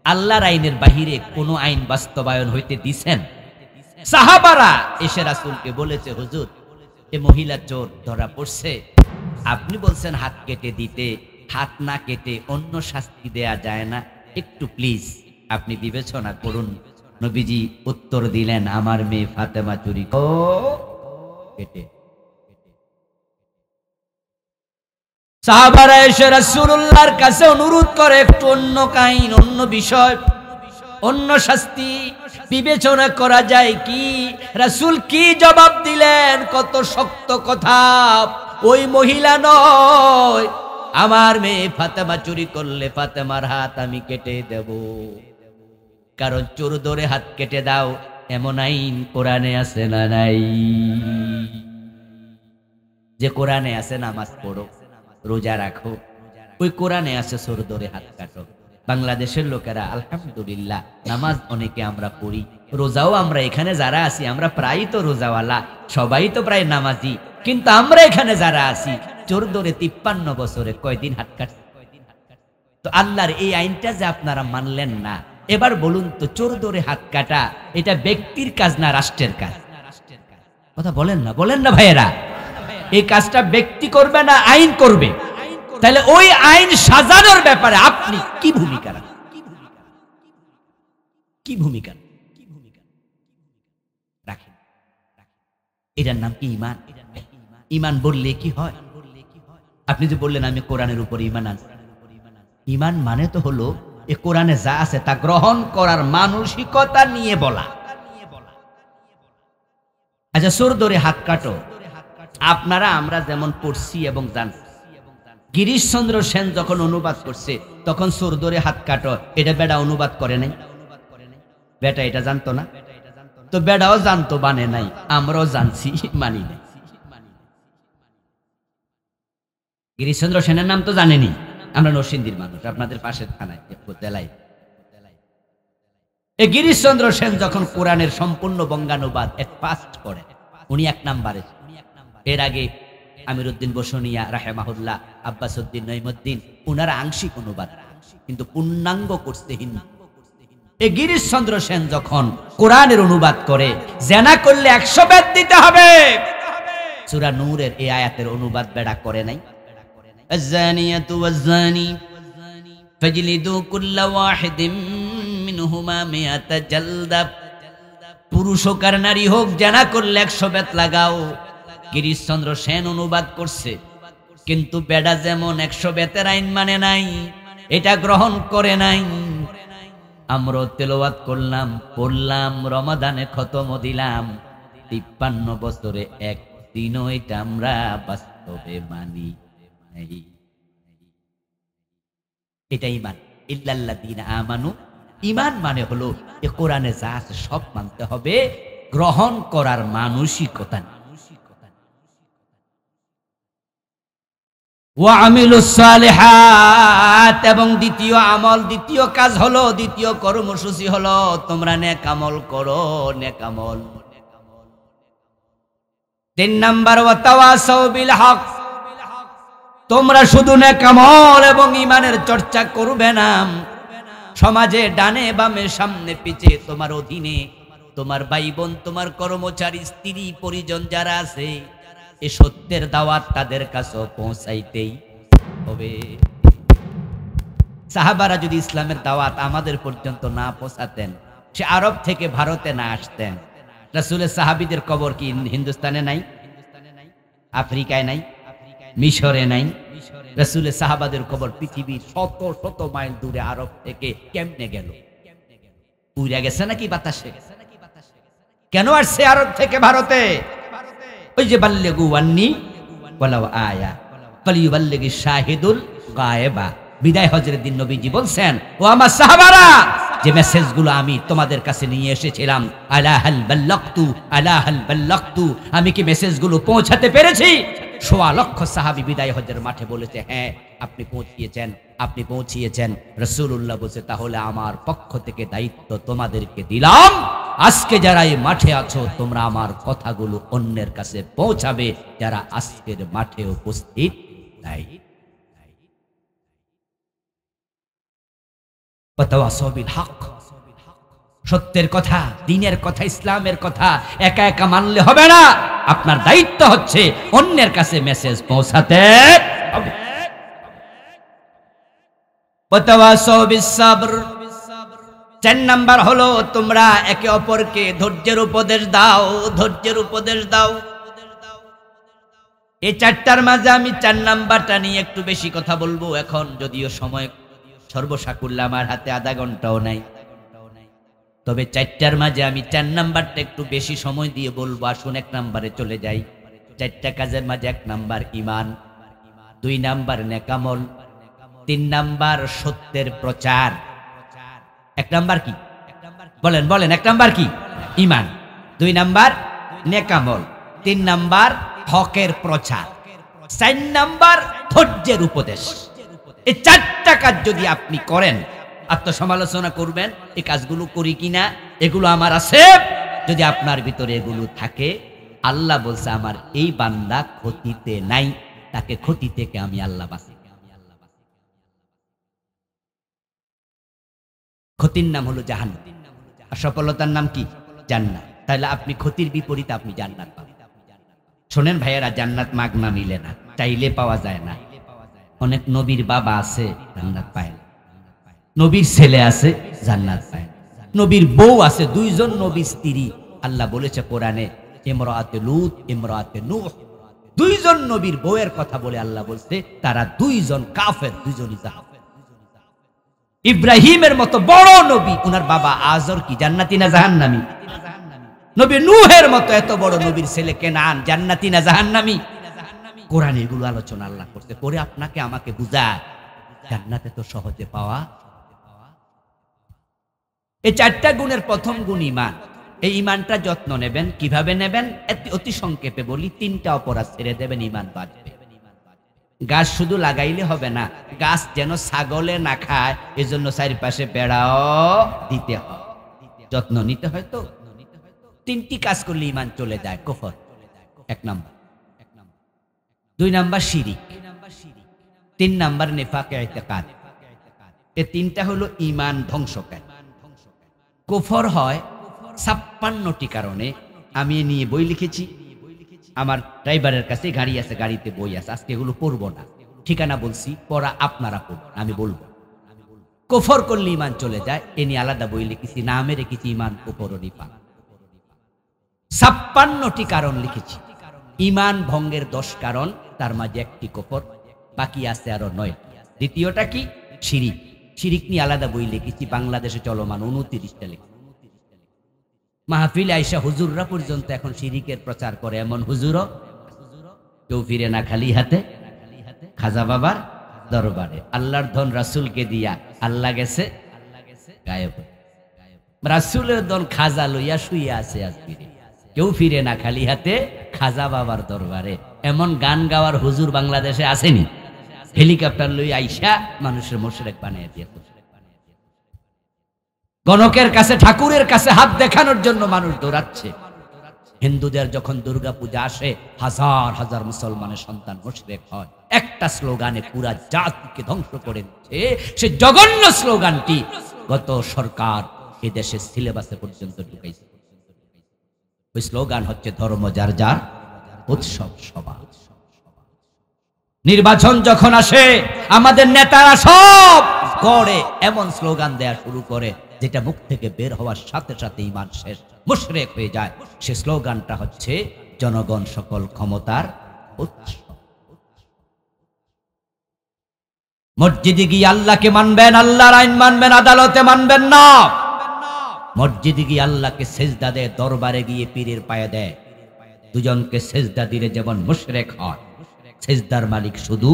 আল্লাহর আইনের বাহিরে কোনো আইন বাস্তবায়ন হইতে দিছেন? সাহাবারা এসে রাসূলকে বলেছে, হুজুর এ মহিলা চোর ধরা পড়ছে, আপনি বলছেন হাত কেটে দিতে, হাত না কেটে অন্য শাস্তি দেয়া যায় না, একটু প্লিজ আপনি বিবেচনা করুন। নবীজি উত্তর দিলেন, আমার মেয়ে ফাতেমা চুরি কেটে। সাহাবারা এসে রাসূলুল্লাহর কাছে অনুরোধ করে, একটু অন্য আইন, অন্য বিষয়, অন্য শাস্তি বিবেচনা করা যায় কি? রাসূল কি জবাব দিলেন? কত শক্ত কথা! ওই মহিলা নয়, আমার মেয়ে ফাতেমা চুরি করলে ফাতেমার হাত আমি কেটে দেব। কারণ চোর ধরে হাত কেটে দাও এমন আইন কোরআনে আছে না নাই? যে কোরআনে আছে নামাজ পড়ো, রোজা রাখো, ওই কোরআনে আছে চোর ধরে হাত কাটো। বাংলাদেশের লোকেরা আলহামদুলিল্লাহ নামাজ অনেকে আমরা পড়ি, রোজাও আমরা এখানে যারা আছি আমরা প্রায় তো রোজাওয়ালা, সবাই তো প্রায় নামাজি, কিন্তু আমরা এখানে যারা আছি চোর ধরে 53 বছরে কয়দিন হাত কাটছে? তো আল্লাহর এই আইনটা যে আপনারা মানলেন না, এবার বলুন তো চোর ধরে হাত কাটা এটা ব্যক্তির কাজ না রাষ্ট্রের কাজ? কথা বলেন না, বলেন না ভাইয়েরা? এই কাজটা ব্যক্তি করবে না আইন করবে? তাহলে ওই আইন সাজানোর ব্যাপারে আপনি কি ভূমিকা রাখেন? কি ভূমিকা রাখেন? এটার নাম কি ঈমান? ঈমান বললে কি হয়? আপনি যে বললেন আমি কোরআনের উপর ঈমান আনছি, ঈমান মানে তো হলো এ কোরআনে যা আছে তা গ্রহণ করার মানসিকতা নিয়ে বলা। আচ্ছা, চোর ধরে হাত কাটো, আপনারা আমরা যেমন পড়ছি এবং জানছি, গিরিশচন্দ্র সেন যখন অনুবাদ করছে তখন চোর ধরে হাত কাটো এটা বেডা অনুবাদ করে নাই? বেটা এটা জানতো না? তো বেডাও জানতো, মানে নাই, আমরাও জানছি, মানি নাই। গিরিশচন্দ্র সেনের নাম তো জানেনি, আমরা নরসিংদীর মানুষ, আপনাদের পাশের থানায় জেলায়। এই গিরিশচন্দ্র সেন যখন কোরআনের সম্পূর্ণ বঙ্গানুবাদ ফার্স্ট করে, উনি 1 নম্বরে। এর আগে আমিরউদ্দিন বসুনিয়া রাহেমাহুল্লাহ, আব্বাসউদ্দিন নঈমুদ্দিন, উনারা আংশিক অনুবাদ, কিন্তু পূর্ণাঙ্গ করছে হিন্দু। এই গিরিশচন্দ্র সেন যখন কোরআনের অনুবাদ করে, জেনা করলে 100 বেত দিতে হবে, সূরা নূরের এই আয়াতের অনুবাদ বেড়া করে নাই? الزانية والزاني فاجلدوا كل واحد منهما 100 جلدة। পুরুষ হোক আর নারী হোক, জানা করলে 100 বেত লাগাও। গিরিশচন্দ্র সেন অনুবাদ করছে, কিন্তু বেডা যেমন 100 বেতের আইন মানে নাই, এটা গ্রহণ করে নাই। আমরা তেলাওয়াত করলাম, পড়লাম, রমাদানে খতম দিলাম, 53 বছরে একদিনও এটা আমরা বাস্তবে মানি নাই। এটা ঈমান। ইল্লাল্লাযীনা আমানু, ঈমান মানে হলো এ কোরআনে যা আছে সব মানতে হবে, গ্রহণ করার মানসিকতা। ওয়া আমিলুস সালিহাত, এবং দ্বিতীয় আমল, দ্বিতীয় কাজ হলো, দ্বিতীয় কর্মসূচি হলো তোমরা নেক আমল করো, নেক আমল। 3 নাম্বার ওয়া তাওয়াসাউ বিল হক, তোমরা শুধু নেক আমল এবং ঈমানের চর্চা করবে না। সমাজে ডানে বামে সামনে পিছে তোমার অধীনে তোমার ভাই বোন, তোমার কর্মচারী, স্ত্রী, পরিজন যারা আছে, এই সত্যের দাওয়াত তাদের কাছে পৌঁছাইতেই হবে। সাহাবারা যদি ইসলামের দাওয়াত আমাদের পর্যন্ত না পৌঁছাতেন, সে আরব থেকে ভারতে না আসতেন। রাসূলের সাহাবীদের কবর কি হিন্দুস্তানে নাই, আফ্রিকায় নাই, মিশরে নাই? রাসূলের সাহাবাদের কবর পৃথিবীর শত শত মাইল দূরে আরব থেকে কেমনে গেল? উড়ে গেছে নাকি বাতাসে? কেন আসছে আরব থেকে ভারতে? ওই যে বাল্লিগু আন্নী ওয়ালাউ আয়া ফালিয়ুবাল্লিগিশ শাহিদুল গায়েবা। বিদায় হজের দিন নবীজি বলছেন, ও আমার সাহাবারা, যে মেসেজগুলো আমি তোমাদের কাছে নিয়ে এসেছিলাম, আলা হাল বাল্লাগতু, আলা হাল বাল্লাগতু, আমি কি মেসেজগুলো পৌঁছাতে পেরেছি? 1.25 লক্ষ সাহাবী বিদায় হজের মাঠে বলেছে, হ্যাঁ আপনি পৌঁছিয়েছেন, আপনি পৌঁছিয়েছেন। রাসূলুল্লাহ বলছে, তাহলে আমার পক্ষ থেকে দায়িত্ব তোমাদেরকে দিলাম, আজকে যারা এই মাঠে আছো তোমরা আমার কথাগুলো অন্যের কাছে পৌঁছাবে যারা আজকের মাঠে উপস্থিত নাই। ওয়াতাওয়াসাউ বিল হক, সত্যের কথা, দ্বীনের কথা, ইসলামের কথা একা একা মানলে হবে না। আপনার দায়িত্ব হচ্ছে অন্যের কাছে মেসেজ পৌঁছাতে হবে। ওয়াতাওয়াসাউ বিস সাবর, 4 নাম্বার হলো তোমরা একে অপরকে ধৈর্যের উপদেশ দাও, ধৈর্যের উপদেশ দাও। এই 4টার মাঝে আমি 4 নাম্বারটা নিয়ে একটু বেশি কথা বলবো এখন, যদিও সময় সর্বসাকুল্য আমার হাতে আধা ঘন্টাও নাই, তবে 4টার মাঝে আমি 4 নাম্বারটা একটু বেশি সময় দিয়ে বলবো। আসুন 1 নাম্বারে চলে যাই। 4টা কাজের মাঝে 1 নাম্বার ঈমান, 2 নাম্বার নেক আমল, 3 নাম্বার সত্যের প্রচার। 1 নাম্বার কি বলেন, বলেন 1 নাম্বার কি? ঈমান, 2 নাম্বার নেক আমল, 3 নাম্বার হকের প্রচার, 4 নাম্বার ধৈর্যের উপদেশ। এই 4টা কাজ যদি আপনি করেন, আত্মসমালোচনা করবেন, এই কাজগুলো করি কিনা, এগুলো আমার আছে। যদি আপনার ভিতরে এগুলো থাকে, আল্লাহ বলছে আমার এই বান্দা ক্ষতিতে নাই, তাকে ক্ষতি থেকে আমি আল্লাহ বাঁচাই। ক্ষতির নাম হলো জাহান্নাম, আর সফলতার নাম কি? জান্নাত। তাহলে আপনি ক্ষতির বিপরীতে আপনি জান্নাত পাবেন। শোনেন ভাইয়েরা, জান্নাত মাগনা মিলে না, চাইলে পাওয়া যায় না। অনেক নবীর বাবা আছে, জান্নাত পায় না। নবীর ছেলে আছে, জান্নাত পায় না। নবীর বউ আছে, 2 জন নবীর স্ত্রী। আল্লাহ বলেছে কোরআনে, ইমরাতে লূত, ইমরাতে নূহ, 2 জন নবীর বউয়ের কথা বলে আল্লাহ বলছে তারা 2 জন কাফের, 2 জনই জাহান্নামী। ইব্রাহিমের মতো বড় নবী, উনার বাবা আজর কি জান্নাতি না জাহান্নামী? নবী নূহের মতো এত বড় নবীর ছেলে কেনান, জান্নাতি না জাহান্নামী? কোরআনে এগুলো আলোচনা আল্লাহ করতে, করে আপনাকে আমাকে বুঝায় জান্নাতে তো সহজে পাওয়া। এই 4টা গুণের প্রথম গুণ ঈমান। এই ঈমানটা যত্ন নেবেন। কিভাবে নেবেন? অতি সংক্ষেপে বলি, 3টা অপরাধ ছেড়ে দেবেন, ঈমান বাঁচবে। গাছ শুধু লাগাইলে হবে না, গাছ যেন ছাগলে না খায় এজন্য চারিপাশে বেড়াও দিতে হয়, যত্ন নিতে হয়। তো 3টি কাজ করলে ঈমান চলে যায়, কুফর 1 নাম্বার, 2 নাম্বার শিরিক, 3 নাম্বার নিফাকে ইতিকাদ। এই 3টা হলো ঈমান ধ্বংসকারী। কুফর হয় 56টি কারণে। আমি নিয়ে বই লিখেছি, আমার ড্রাইভারের কাছে গাড়ি আছে, গাড়িতে বই আছে, আজকে এগুলো পড়বো না। ঠিকানা বলছি, পড়া আপনারা পড়ুন, আমি বলবো। কুফর করলে ঈমান চলে যায়, এ নিয়ে আলাদা বই লিখেছি, নামে রেখেছি ঈমান কুফর ও নিফাক। 56টি কারণ লিখেছি, ঈমান ভঙ্গের 10 কারণ, তার মাঝে একটি কুফর, বাকি আছে আরো 9। দ্বিতীয়টা কি? শিরিক। শিরিক নিয়ে আলাদা বই লিখেছি, বাংলাদেশে চলমান 29টা লিখেছি। মাহফিলে আইসা হুজুররা পর্যন্ত এখন শিরিকের প্রচার করে, এমন হুজুরও কেউ ফিরে না খালি হাতে খাজা বাবার দরবারে। আল্লাহর ধন রাসূলকে দিয়া আল্লাহ গেছে গায়েব। রাসূলের ধন খাজা লইয়া শুইয়া আছে, আজ ফিরে কেউ ফিরে না খালি হাতে খাজা বাবার দরবারে। এমন গান গাওয়ার হুজুর বাংলাদেশে আসেনি? হেলিকপ্টার লইয়া আইসা মানুষের মুশরিক বানিয়ে দিয়ে, গণকের কাছে ঠাকুরের কাছে হাত দেখানোর জন্য মানুষ দৌড়াচ্ছে। হিন্দুদের যখন দুর্গা পূজা আসে, হাজার হাজার মুসলমানের সন্তান মুশরিক হয়, একটা স্লোগানে পুরা জাতিকে ধ্বংস করে দিচ্ছে। সে জঘন্য স্লোগানটি গত সরকার এ দেশের সিলেবাসে পর্যন্ত ঢুকাইছে। ওই স্লোগান হচ্ছে ধর্ম যার যার, উৎসব সবার। নির্বাচন যখন আসে, আমাদের নেতারা সব গড়ে এমন স্লোগান দেয়া শুরু করে যেটা মুখ থেকে বের হওয়ার সাথে সাথে ঈমান শেষ, মুশরিক হয়ে যায়। সে স্লোগানটা হচ্ছে জনগণ সকল ক্ষমতার উৎস। মসজিদে গিয়ে আল্লাহকে মানবেন, আল্লাহর আইন মানবেন, আদালতে মানবেন না। মসজিদে গিয়ে আল্লাহকে সেজদা দেয়, দরবারে গিয়ে পীরের পায়ে দেয়। দুজনকে সেজদা দিলে যেমন মুশরিক হয়, সেজদার মালিক শুধু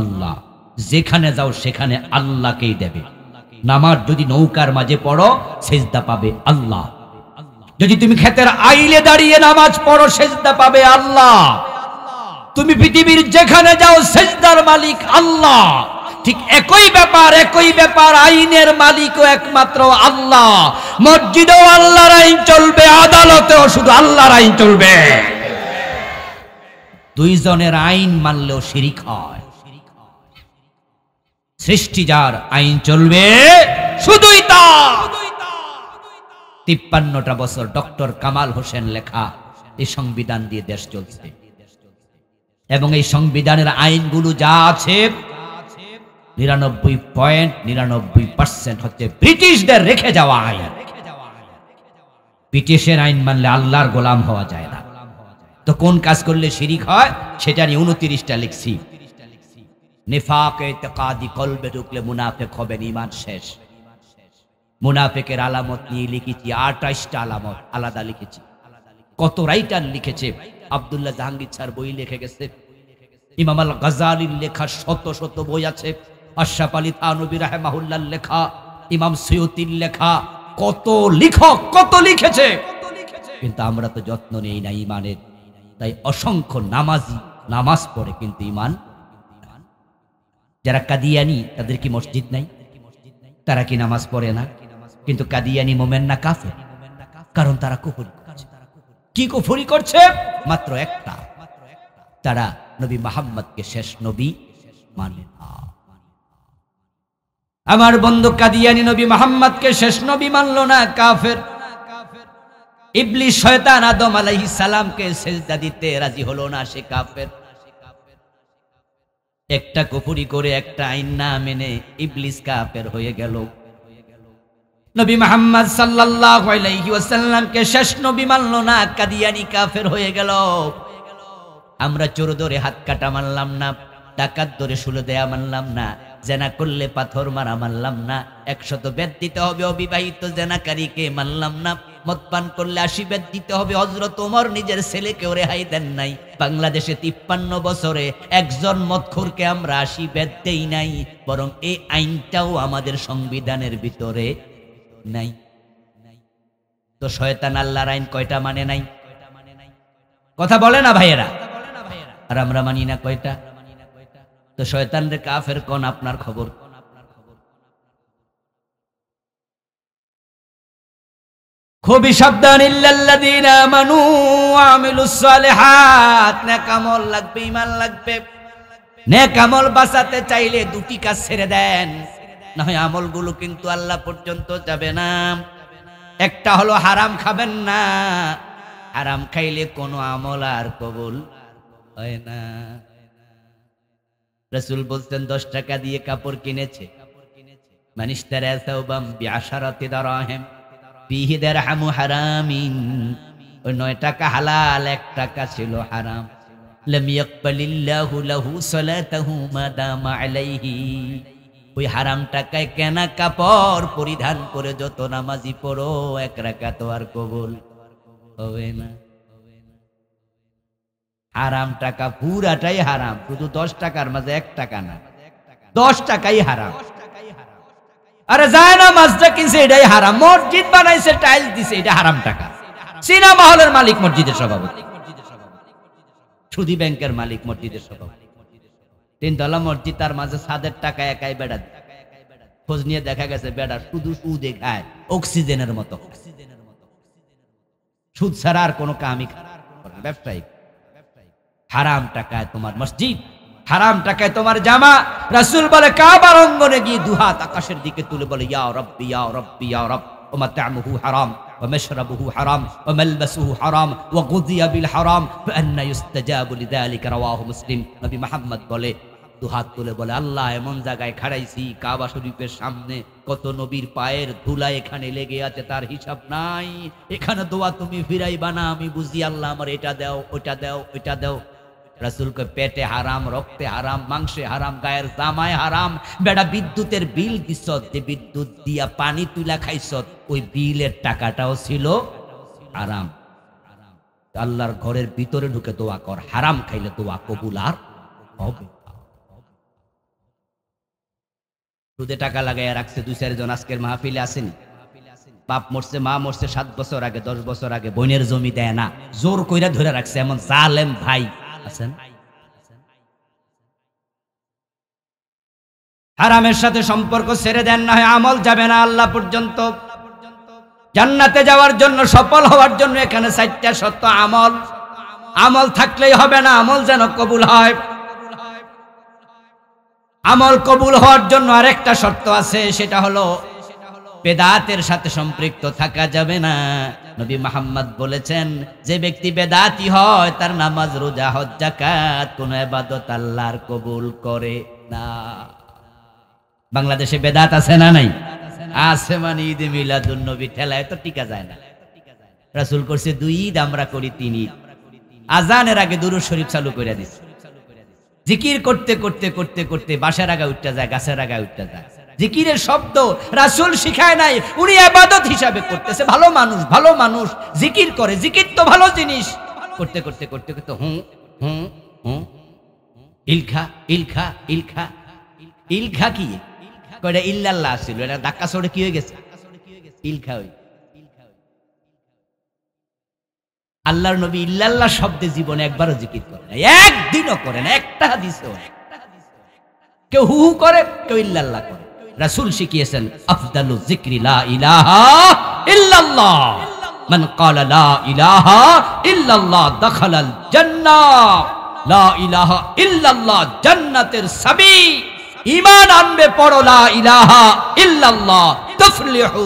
আল্লাহ। যেখানে যাও সেখানে আল্লাহকেই দেবে। নামাজ যদি নৌকার মাঝে পড়ো, সেজদা পাবে আল্লাহ। যদি তুমি ক্ষেতের আইলে দাঁড়িয়ে নামাজ পড়ো, সেজদা পাবে আল্লাহ। তুমি পৃথিবীর যেখানে যাও, সেজদার মালিক আল্লাহ। ঠিক একই ব্যাপার আইনের মালিকও একমাত্র আল্লাহ। মসজিদেও আল্লাহর আইন চলবে, আদালতেও শুধু আল্লাহর আইন চলবে। দুইজনের আইন মানলেও শিরিক হয়। সৃষ্টি যার, আইন চলবে শুধুই তার। 53টা বছর ডক্টর কামাল হোসেন লেখা এই সংবিধান দিয়ে দেশ চলছে, এবং এই সংবিধানের আইনগুলো যা আছে 99.99% হচ্ছে ব্রিটিশদের রেখে যাওয়া আইন। ব্রিটিশের আইন মানলে আল্লাহর গোলাম হওয়া যায় না। তো কোন কাজ করলে শিরিক হয় সেটা নিয়ে 29টা লিখছি। নিফাক ইতিকাদি, কলবে ঢুকলে মুনাফিক হবেন, ঈমান শেষ। মুনাফিকের আলামত নিয়ে লিখেছি 28টা আলামত আলাদা লিখেছি। কত রাইটার লিখেছে, আব্দুল্লাহ জাহাঙ্গীর স্যার বই লিখে গেছে, ইমাম আল গাজালির লেখা শত শত বই আছে, আশরাফ আলী থানভী রাহিমাহুল্লাহর লেখা, ইমাম সৈয়দীর লেখা, কত লেখক কত লিখেছে, কিন্তু আমরা তো যত্ন নেই না ঈমানের। তাই অসংখ্য নামাজি নামাজ পড়ে কিন্তু ঈমান। যারা কাদিয়ানি, তাদের কি মসজিদ নাই? তারা কি নামাজ পড়ে না? কিন্তু কাদিয়ানি মোমেন না কাফের? কারণ তারা কুফরি করছে। কি কুফরি করছে? মাত্র একটা, তারা নবী মুহাম্মদকে শেষ নবী মানে না। আমার বন্ধু কাদিয়ানি নবী মুহাম্মদকে শেষ নবী মানলো না, কাফের। ইবলিস শয়তান আদম আলাইহিস সালামকে সিজদা দিতে রাজি হলো না, সে কাফের। একটা কুফরি করে, একটা আইন না মেনে ইবলিস কাফের হয়ে গেল। নবী মুহাম্মদ সাল্লাল্লাহু আলাইহি ওয়াসাল্লামকে শেষ নবী মানলো না, কাদিয়ানি কাফের হয়ে গেল। আমরা চোর ধরে হাত কাটা মানলাম না, ডাকাত ধরে শুলে দেয়া মানলাম না, জেনা করলে পাথর মারা মানলাম না, 100 বেদ দিতে হবে অবিবাহিত জেনাকারীকে মানলাম না, মদ পান করলে 80 বেদ দিতে হবে। হযরত ওমর নিজের ছেলেকেও রেহাই দেন নাই। বাংলাদেশে 53 বছরে একজন মদখোরকে আমরা 80 বেদ দেই নাই, বরং এই আইনটাও আমাদের সংবিধানের ভিতরে নাই। তো শয়তান আল্লাহর আইন কয়টা মানে নাই? কথা বলে না ভাইয়েরা? আর আমরা মানি না কয়টা? তো শয়তানরে কাফের কোন, আপনার খবর? খুবই সাবধান, ইল্লাল্লাযীনা আমানু ওয়া আমিলুস সালিহাত। নেক আমল লাগবে, ঈমান লাগবে। নেক আমল বাঁচাতে চাইলে দুটি কাজ ছেড়ে দেন, না হয় আমলগুলো কিন্তু আল্লাহ পর্যন্ত যাবে না। একটা হলো হারাম খাবেন না, হারাম খাইলে কোনো আমল আর কবুল হয় না। রাসূল বলছেন 10 টাকা দিয়ে কাপড় কিনেছে, মানিশতারা সাওবাম বিআশারাতি দারাহিম ফিহি দিরহামু হারামিন, ওই 9 টাকা হালাল, 1 টাকা ছিল হারাম। লাম ইয়াকবালিল্লাহু লাহু সালাতাহু মা দামা আলাইহি, ওই হারাম টাকায় কেনা কাপড় পরিধান করে যত নামাজি পড়ো 1 রাকাত আর কবুল হবে না। হারাম টাকা পুরাটাই হারাম, শুধু 10 টাকার মাঝে 1 টাকা না, 10 টাকাই হারাম। আরে যায় না মাছটা কিনছে এটাই হারাম, মসজিদ বানাইছে টাইলস দিছে এটা হারাম টাকা, সিনেমা হলের মালিক মসজিদের সভাপতি, সুদী ব্যাংকের মালিক মসজিদের সভাপতি, 3 তলা মসজিদ, তার মাঝে ছাদের টাকা একাই বেড়া, খোঁজ নিয়ে দেখা গেছে বেড়া শুধু সুদে খায় অক্সিজেনের মতো, সুদ ছাড়া আর কোনো কামই ব্যবসায়িক। হারাম টাকায় তোমার মসজিদ, হারাম টাকায় তোমার জামা। রাসূল বলে কাবার অঙ্গনে গিয়ে দুহাত আকাশের দিকে তুলে বলে ইয়া রাব্বি ইয়া রাব্বি ইয়া রাব, ওয়া মাতআমুহু হারাম ওয়া মাশরাবুহু হারাম ওয়া মালবাসুহু হারাম ওয়া গুযিয়া বিল হারাম ফাআন্না ইউস্তাজাবু লিযালিকা, রাওয়াহু মুসলিম। নবী মুহাম্মদ বলে, দুহাত তুলে বলে আল্লাহ এমন জায়গায় খাড়াইছি কাবা শরীফের সামনে, কত নবীর পায়ের ধুলা এখানে লেগে আছে তার হিসাব নাই, এখানে দোয়া তুমি ফিরাইবা না, আমি বুঝি আল্লাহ আমার এটা দাও ওইটা দাও ওইটা দাও। রাসূলকে পেটে হারাম, রক্তে হারাম, মাংসে হারাম, গায়ের জামায় হারাম। বেড়া বিদ্যুতের বিল দিছ, যে বিদ্যুৎ দিয়া পানি তুলা খাইছ, ওই বিলের টাকাটাও ছিল হারাম। আল্লাহর ঘরের ভিতরে ঢুকে দোয়া কর, হারাম খাইলে দোয়া কবুল আর হবে। সুদে টাকা লাগাইয়া রাখছে 2-4 জন, আজকের মাহফিলে আসেনি। বাপ মরছে, মা মরছে 7 বছর আগে, 10 বছর আগে, বোনের জমি দেয় না, জোর কইরা ধরে রাখছে, এমন জালেম ভাই আছেন। হারামের সাথে সম্পর্ক ছেড়ে দেন, না হয় আমল যাবে না আল্লাহ পর্যন্ত। জান্নাতে যাওয়ার জন্য, সফল হওয়ার জন্য এখানে 4টা শর্ত। আমল, আমল থাকলেই হবে না, আমল যেন কবুল হয়। আমল কবুল হওয়ার জন্য আরেকটা শর্ত আছে, সেটা হলো বেদাতের সাথে সম্পৃক্ত থাকা যাবে না। নবী মুহাম্মদ বলেছেন, যে ব্যক্তি বেদাতি হয় তার নামাজ, রোজা, হজ, যাকাত কোন ইবাদত আল্লাহর কবুল করে না। বাংলাদেশে বেদাত আছে না নাই? আছে, মানে ঈদ মিলাদুন নবী ঠেলায় তো টিকা যায় না। রাসূল করছে 2 ঈদ, আমরা করি 3 ঈদ। আজানের আগে দুরূদ শরীফ চালু করে দিছে, জিকির করতে করতে করতে করতে বাসার আগা উঠতে যায়, গাছের আগা উঠতে যায়। জিকিরের শব্দ রাসূল শিখায় নাই, উনি ইবাদত হিসাবে করতেছে। ভালো মানুষ, ভালো মানুষ জিকির করে, জিকির তো ভালো জিনিস। করতে করতে করতে করতে হুঁ হুঁ হুঁ, ইলখা ইলখা ইলখা, ইলখা কি কয়টা ইল্লাল্লাহ ছিল, এটা ধাক্কা ছড়ে কি হয়ে গেছে ইলখা। হই আল্লাহর নবী ইল্লাল্লাহ শব্দে জীবনে একবারও জিকির করে না, একদিনও করে না, একটা হাদিসও না। কেউ হু হু করে, কেউ ইল্লাল্লাহ করে। রাসূল শিখিয়েছেন আফদালু যিকরি লা ইলাহা ইল্লাল্লাহ, মান ক্বালা লা ইলাহা ইল্লাল্লাহ দাখালাল জান্নাহ। লা ইলাহা ইল্লাল্লাহ জান্নাতের চাবি। ঈমান আনবে, পড়ো লা ইলাহা ইল্লাল্লাহ তুফলিহু।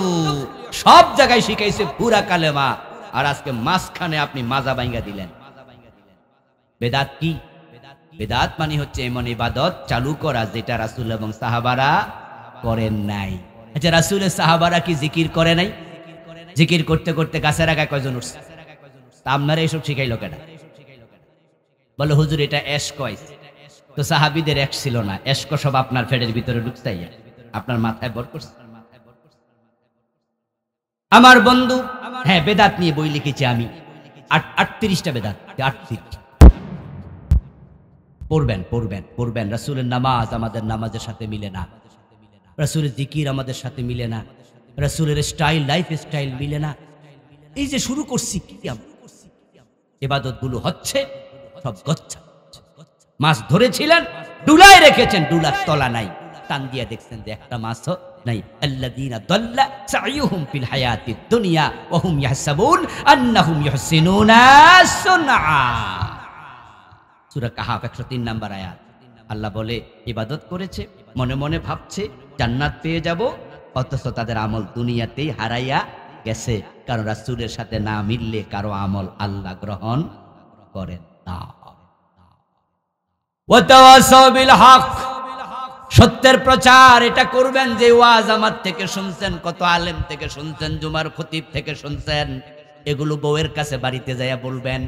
সব জায়গায় শিখাইছে পুরা কালেমা, আর আজকে মাঝখানে আপনি মাজা ভাঙা দিলেন। বেদাত কি? বেদাত মানে হচ্ছে এমন ইবাদত চালু করা যেটা রাসূল এবং সাহাবারা করেন নাই। আচ্ছা, রাসূলের সাহাবারা কি জিকির করে নাই? জিকির করতে করতে গাছের আগায় কয়জন উঠছে? তা আপনারা এসব শিখাইলো কেন? বলে হুজুর এটা এশক হইছে। তো সাহাবীদের এশক ছিল না, এশক সব আপনার ফেডের ভিতরে ঢুকছে, আপনার মাথায় বর করছে। আমার বন্ধু, হ্যাঁ বেদাত নিয়ে বই লিখেছি আমি, 38টা বেদাত। 38 পড়বেন পড়বেন পড়বেন। রাসূলের নামাজ আমাদের নামাজের সাথে মিলে না, রাসূলের জিকির আমাদের সাথে মিলে না, রাসূলের স্টাইল, লাইফ স্টাইল মিলে না। এই যে শুরু করছি কি ইবাদত গুলো হচ্ছে সব গচ্ছা। মাছ ধরেছিলেন, ডুলায় রেখেছেন, ডুলার তলা নাই, টান দিয়ে দেখছেন যে একটা মাছও নাই। আল্লাযীনা দাল্লা সাইয়ুহুম ফিল হায়াতিদ দুনিয়া ওয়া হুম ইয়াহসাবুন আন্নাহুম ইহসিনুনা সুনআ। সূরা কাহাফ 103 নম্বর আয়াত। আল্লাহ বলে ইবাদত করেছে, মনে মনে ভাবছে জান্নাত পেয়ে যাব, অথচ তাদের আমল দুনিয়াতেই হারাইয়া গেছে, কারণ রাসূলের সাথে না মিললে কারো আমল আল্লাহ গ্রহণ করেন না। ওয়াতাওয়াসাউ বিল হক, সত্যের প্রচার এটা করবেন। যে ওয়াজ আমার থেকে শুনছেন, কত আলেম থেকে শুনছেন, জুমার খতিব থেকে শুনছেন, এগুলো বউয়ের কাছে বাড়িতে যাইয়া বলবেন।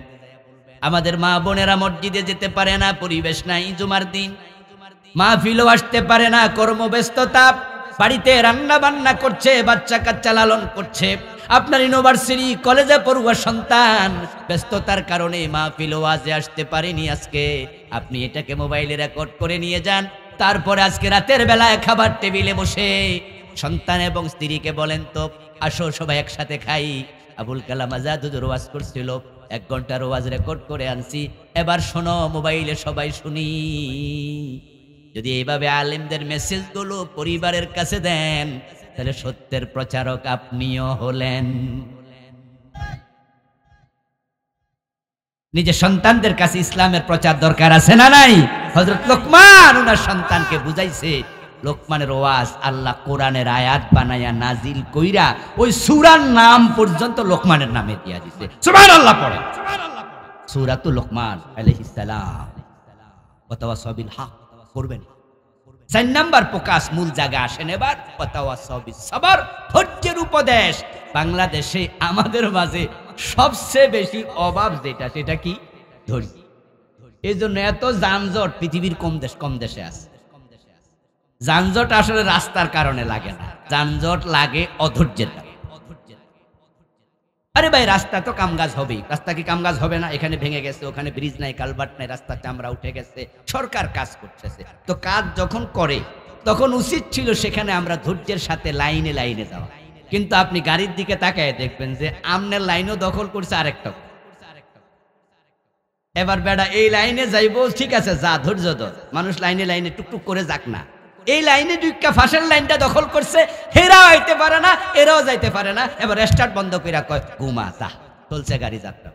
আমাদের মা বোনেরা মসজিদে যেতে পারে না, পরিবেশ নাই, জুমার দিন মাহফিলও আসতে পারে না, কর্মব্যস্ততা, বাড়িতে রান্না বান্না করছে, বাচ্চা কাচ্চা লালন করছে। আপনার ইউনিভার্সিটি কলেজে পড়ুয়া সন্তান ব্যস্ততার কারণে মাহফিল ওয়াজে আসতে পারেনি আজকে। আপনি এটাকে মোবাইলে রেকর্ড করে নিয়ে যান, তারপরে আজকে রাতের বেলায় খাবার টেবিলে বসে সন্তান এবং স্ত্রীকে বলেন, তো আসো সবাই একসাথে খাই। আবুল কালাম আজাদ হুজুর ওয়াজ করছিল, 1 ঘন্টার ওয়াজ রেকর্ড করে আনছি, এবার শোনো মোবাইলে সবাই শুনি। যদি এইভাবে আলেমদের মেসেজগুলো পরিবারের কাছে দেন, তাহলে সত্যের প্রচারক আপনিও হলেন। নিজের সন্তানদের কাছে ইসলামের প্রচার দরকার আছে না নাই? হযরত লোকমান ওনার সন্তানকে বুঝাইছে। লোকমানের ওয়াজ আল্লাহ কোরআনের আয়াত বানায়া নাজিল কইরা ওই সূরার নাম পর্যন্ত লোকমানের নামে দিয়া দিয়েছে। সুবহানাল্লাহ পড়ে সূরাতুল লোকমান আলাইহিস সালাম। ওয়াতাওয়াসাউ বিল হক করবেন। 4 নাম্বার প্রকাশ মূল জায়গা আসেন এবার, ওয়াতাওয়াসাউ বিস সাবর, ধৈর্যের উপদেশ। বাংলাদেশে আমাদের মাঝে সবচেয়ে বেশি অভাব যেটা, সেটা কি? ধৈর্য। এই জন্য এত যানজট পৃথিবীর কম দেশে আছে। যানজট আসলে রাস্তার কারণে লাগে না, যানজট লাগে অধৈর্যের কারণে। আরে ভাই রাস্তা তো কামকাজ হবেই, রাস্তা কি কামকাজ হবে না? এখানে ভেঙে গেছে, ওখানে ব্রিজ নাই, কালভার্ট নাই, রাস্তা চামড়া উঠে গেছে, সরকার কাজ করতেছে। তো কাজ যখন করে তখন উচিত ছিল সেখানে আমরা ধৈর্যের সাথে লাইনে লাইনে যাওয়া। কিন্তু আপনি গাড়ির দিকে তাকায় দেখবেন যে আমনের লাইনও দখল করছে আরেকটা। এবার বেড়া এই লাইনে যাইবো, ঠিক আছে যা, ধৈর্য ধর, মানুষ লাইনে লাইনে টুকটুক করে যাক না। এই লাইনে দুইটা ফাঁসের লাইনটা দখল করছে, হেরাও আইতে পারে না, এরাও যাইতে পারে না। এবার স্টার্ট বন্ধ করে কয় ঘুমা, যা, চলছে গাড়ি যাত্রা।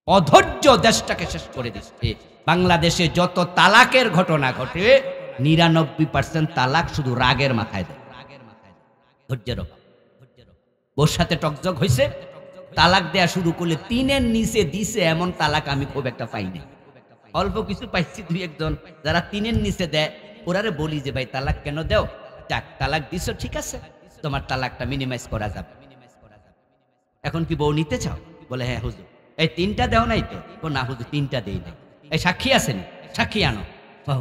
অধৈর্য দেশটাকে শেষ করে দিচ্ছে। বাংলাদেশে যত তালাকের ঘটনা ঘটে 99% তালাক শুধু রাগের মাথায় দেয়, ধৈর্যের অভাব। ওর সাথে টকজক হয়েছে, তালাক দেয়া শুরু করলে 3-এর নিচে দিছে এমন তালাক আমি খুব একটা পাইনি। অল্প কিছু পাইছি, 2-1 জন যারা 3-এর নিচে দেয়, ওরারে বলি যে ভাই তালাক কেন দেও? যাক তালাক দিছো, ঠিক আছে, তোমার তালাকটা মিনিমাইজ করা যাবে। এখন কি বউ নিতে চাও? বলে হ্যাঁ হুজুর। এই 3টা দেও নাই তো? ও না হুজুর 3টা দেই নাই। এই সাক্ষী আছেন? সাক্ষী আনো।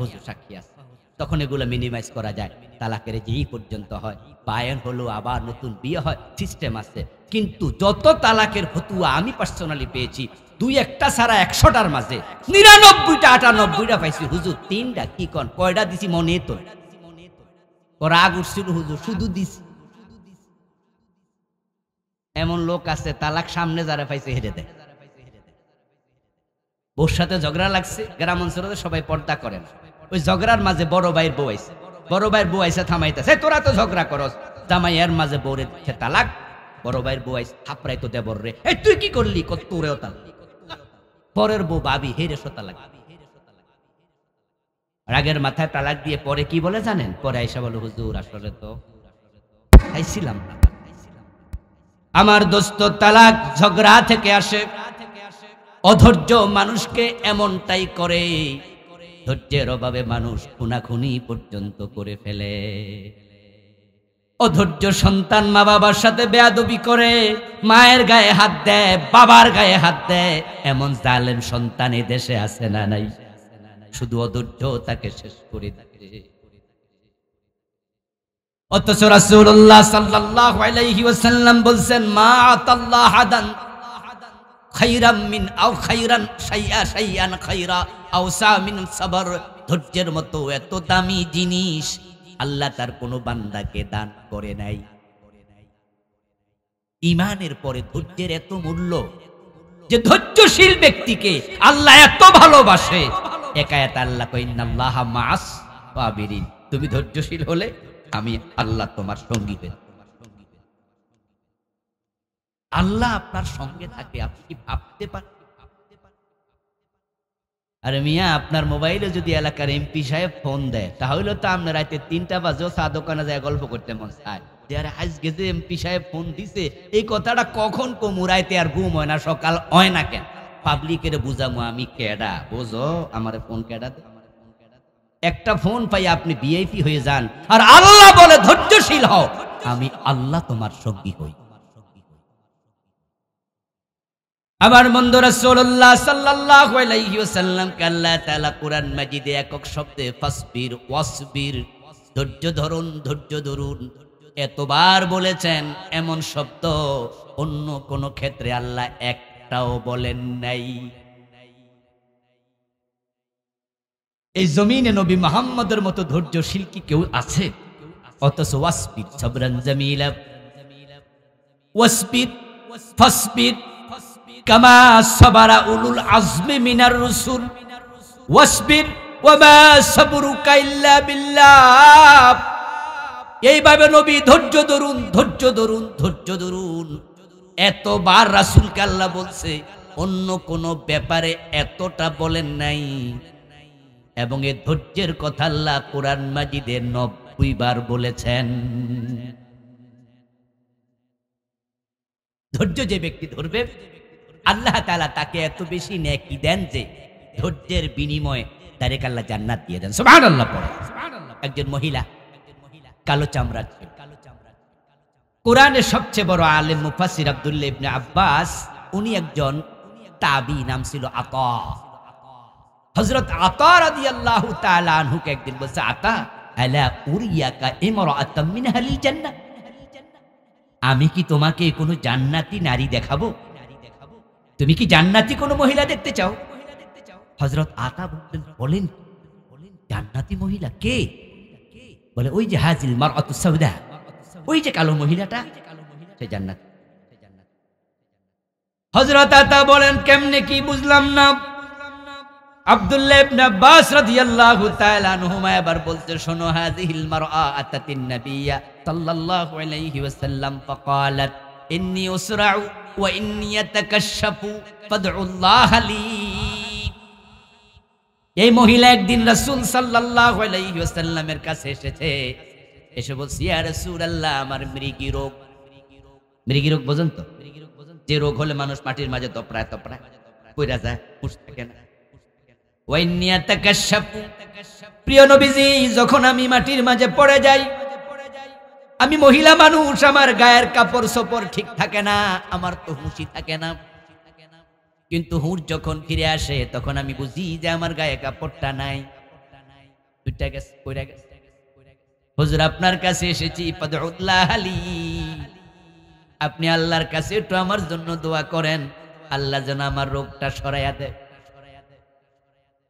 হুজুর সাক্ষী আছে। তখন এগুলো মিনিমাইজ করা যায়। তালাকের যেই পর্যন্ত হয়, বায়ন হলো, আবার নতুন বিয়ে হয়, সিস্টেম আছে। কিন্তু যত তালাকের ফতুয়া আমি পার্সোনালি পেয়েছি, 2-1টা ছাড়া 100টার মাঝে 99টা 98টা পাইছি হুজুর 3টা কি কন, কয়টা দিছি মনে তো। রাগ উঠছিল হুজুর, শুধু দিছি। এমন লোক আছে তালাক সামনে যারা পাইছে হেরে দেয়। বউর সাথে ঝগড়া লাগছে, গ্রাম অঞ্চলে সবাই পর্দা করেন, ওই ঝগড়ার মাঝে বড় ভাইয়ের বউ আইছে, বড় ভাইয়ের বউ আইসা থামাইতেছে, তোরা তো ঝগড়া করস। জামাই এর মাঝে বউরে দিচ্ছে তালাক, বড় ভাইয়ের বউ আইসে থাপড়াই তো দেবর রে, এই তুই কি করলি? তোরেও তালাক। পরের বউ ভাবি হেরে তালাক। রাগের মাথায় তালাক দিয়ে পরে কি বলে জানেন? পরে আইসা বলে হুজুর আসলে তো খাইছিলাম না। আমার দোস্ত তালাক ঝগড়া থেকে আসে। অধৈর্য মানুষকে এমনটাই করে, ধৈর্যের অভাবে মানুষ খুনাখুনি পর্যন্ত করে ফেলে। অধৈর্য সন্তান মা বাবার সাথে বেয়াদবি করে, মায়ের গায়ে হাত দেয়, বাবার গায়ে হাত দেয়, এমন জালেম সন্তান এই দেশে আছে না নাই? শুধু অধৈর্য তাকে শেষ করে দিতে। অথচ রাসূলুল্লাহ সাল্লাল্লাহু আলাইহি ওয়াসাল্লাম বলছেন, মা আতাল্লাহ হাদান খাইরাম মিন আও খাইরান শাইয়ান খাইরা আওসা মিন সাবর। ধৈর্যের মতো এত দামি জিনিস আল্লাহ তার কোনো বান্দাকে দান করে নাই। ঈমানের পরে ধৈর্যের এত মূল্য যে ধৈর্যশীল ব্যক্তিকে আল্লাহ এত ভালোবাসে। একায়াত আল্লাহ কয় ইন্নাল্লাহা মাআস সাবিরিন, তুমি ধৈর্যশীল হলে আমি আল্লাহ তোমার সঙ্গী হই। আল্লাহ আপনার সঙ্গে থাকে, আপনি কি ভাবতে পারেন? আরে মিয়া, আপনার মোবাইলে যদি এলাকার এমপি সাহেব ফোন দেয়, তাহলে তো আপনার রাতে 3টা বাজেও চা দোকানে যায় গল্প করতে মন চায় যে আরে আজকে যে এমপি সাহেব ফোন দিছে, এই কথাটা কখন কমু, রাইতে আর ঘুম হয় না, সকাল হয় না কেন? পাবলিকের বুঝামো আমি কেডা, বোঝো আমার ফোন কেডা। একটা ফোন পাই আপনি ভিআইপি হয়ে যান, আর আল্লাহ বলে ধৈর্যশীল হও, আমি আল্লাহ তোমার সঙ্গী হই। আমার বন্ধু রাসূলুল্লাহ সাল্লাল্লাহু আলাইহি ওয়াসাল্লামকে আল্লাহ তাআলা কোরআন মাজিদে একক শব্দে ফাসবির ওয়াসবির, ধৈর্য ধরুন, ধৈর্য ধরুন এতবার বলেছেন। এমন শব্দ অন্য কোন ক্ষেত্রে আল্লাহ একটাও বলেন নাই। এই জমিনে নবী মুহাম্মদের মতো ধৈর্যশীল কি কেউ আছে? অথচ ওয়াসবির সাবরান জামিলা, ওয়াসবির ফাসবির কামা সাবারা উলুল আজমি মিনার রুসুল ওয়াসবির ওয়ামা সাবরুকা ইল্লা বিল্লাহ। এইভাবে নবী ধৈর্য ধরুন, ধৈর্য ধরুন, ধৈর্য ধরুন এতবার রাসূলকে আল্লাহ বলছে, অন্য কোন ব্যাপারে এতটা বলেন নাই। এবং এই ধৈর্যের কথা আল্লাহ কোরআন মাজিদে 90 বার বলেছেন। ধৈর্য যে ব্যক্তি ধরবে আল্লাহ তাআলা তাকে এত বেশি নেকি দেন যে ধৈর্যের বিনিময়ে ডাইরেক্ট আল্লাহ জান্নাত দিয়ে দেন। সুবহানাল্লাহ পড়ে। একজন মহিলা কালো চামড়া ছিল। কোরআনের সবচেয়ে বড় আলেম মুফাসসির আব্দুল্লাহ ইবনে আব্বাস, উনি একজন তাবী, নাম ছিল আতা। হযরত আতা রাদিয়াল্লাহু তাআলা আনহুকে একদিন বলছে, আতা আলা উরিয়াকা ইমরাআতাম মিন আহলিল জান্নাহ, আমি কি তোমাকে কোনো জান্নাতি নারী দেখাবো? তুমি কি জান্নাতি কোনো মহিলা দেখতে চাও? হযরত আতা বললেন, জান্নাতি মহিলা কে? বলে ওই যে হাজিল মারআতু সাউদা, ওই যে কালো মহিলাটা, সে জান্নাতি। হযরত আতা বলেন, কেমনে কি বুঝলাম না। আব্দুল্লাহ ইবনে আব্বাস রাদিয়াল্লাহু তাআলা আনহুমা এবার বলতে শোনো, হাযিহিল মারআ আতাতিন নাবিয়্যা সাল্লাল্লাহু আলাইহি ওয়াসাল্লাম ফাকালাত ইন্নী উসরাউ ওয়া ইন্নী ইয়াতাকাশশাফু ফাদউল্লাহ লি। এই মহিলা একদিন রাসূল সাল্লাল্লাহু আলাইহি ওয়াসাল্লামের কাছে এসেছে, এসে বলছে, ইয়া রাসূলুল্লাহ আমার মৃগী রোগ। মৃগী রোগ বোঝেন তো? যে রোগ হলে মানুষ মাটির মাঝে তপড়ায় তপড়ায় পইরা যায়, হুঁশ থাকে না। প্রিয় নবীজি, যখন আমি মাটির মাঝে পড়ে যাই, আমি মহিলা মানুষ, আমার গায়ের কাপড় চোপড় ঠিক থাকে না, আমার তো হুঁশই থাকে না। কিন্তু হুঁশ যখন ফিরে আসে তখন আমি বুঝি যে আমার গায়ে কাপড়টা নাই, দুইটা গেছে, পইরা গেছে। হুজুর আপনার কাছে এসেছি, ফাদউল্লাহ লি, আপনি আল্লাহর কাছে একটু আমার জন্য দোয়া করেন, আল্লাহ যেন আমার রোগটা সরাইয়া দেয়।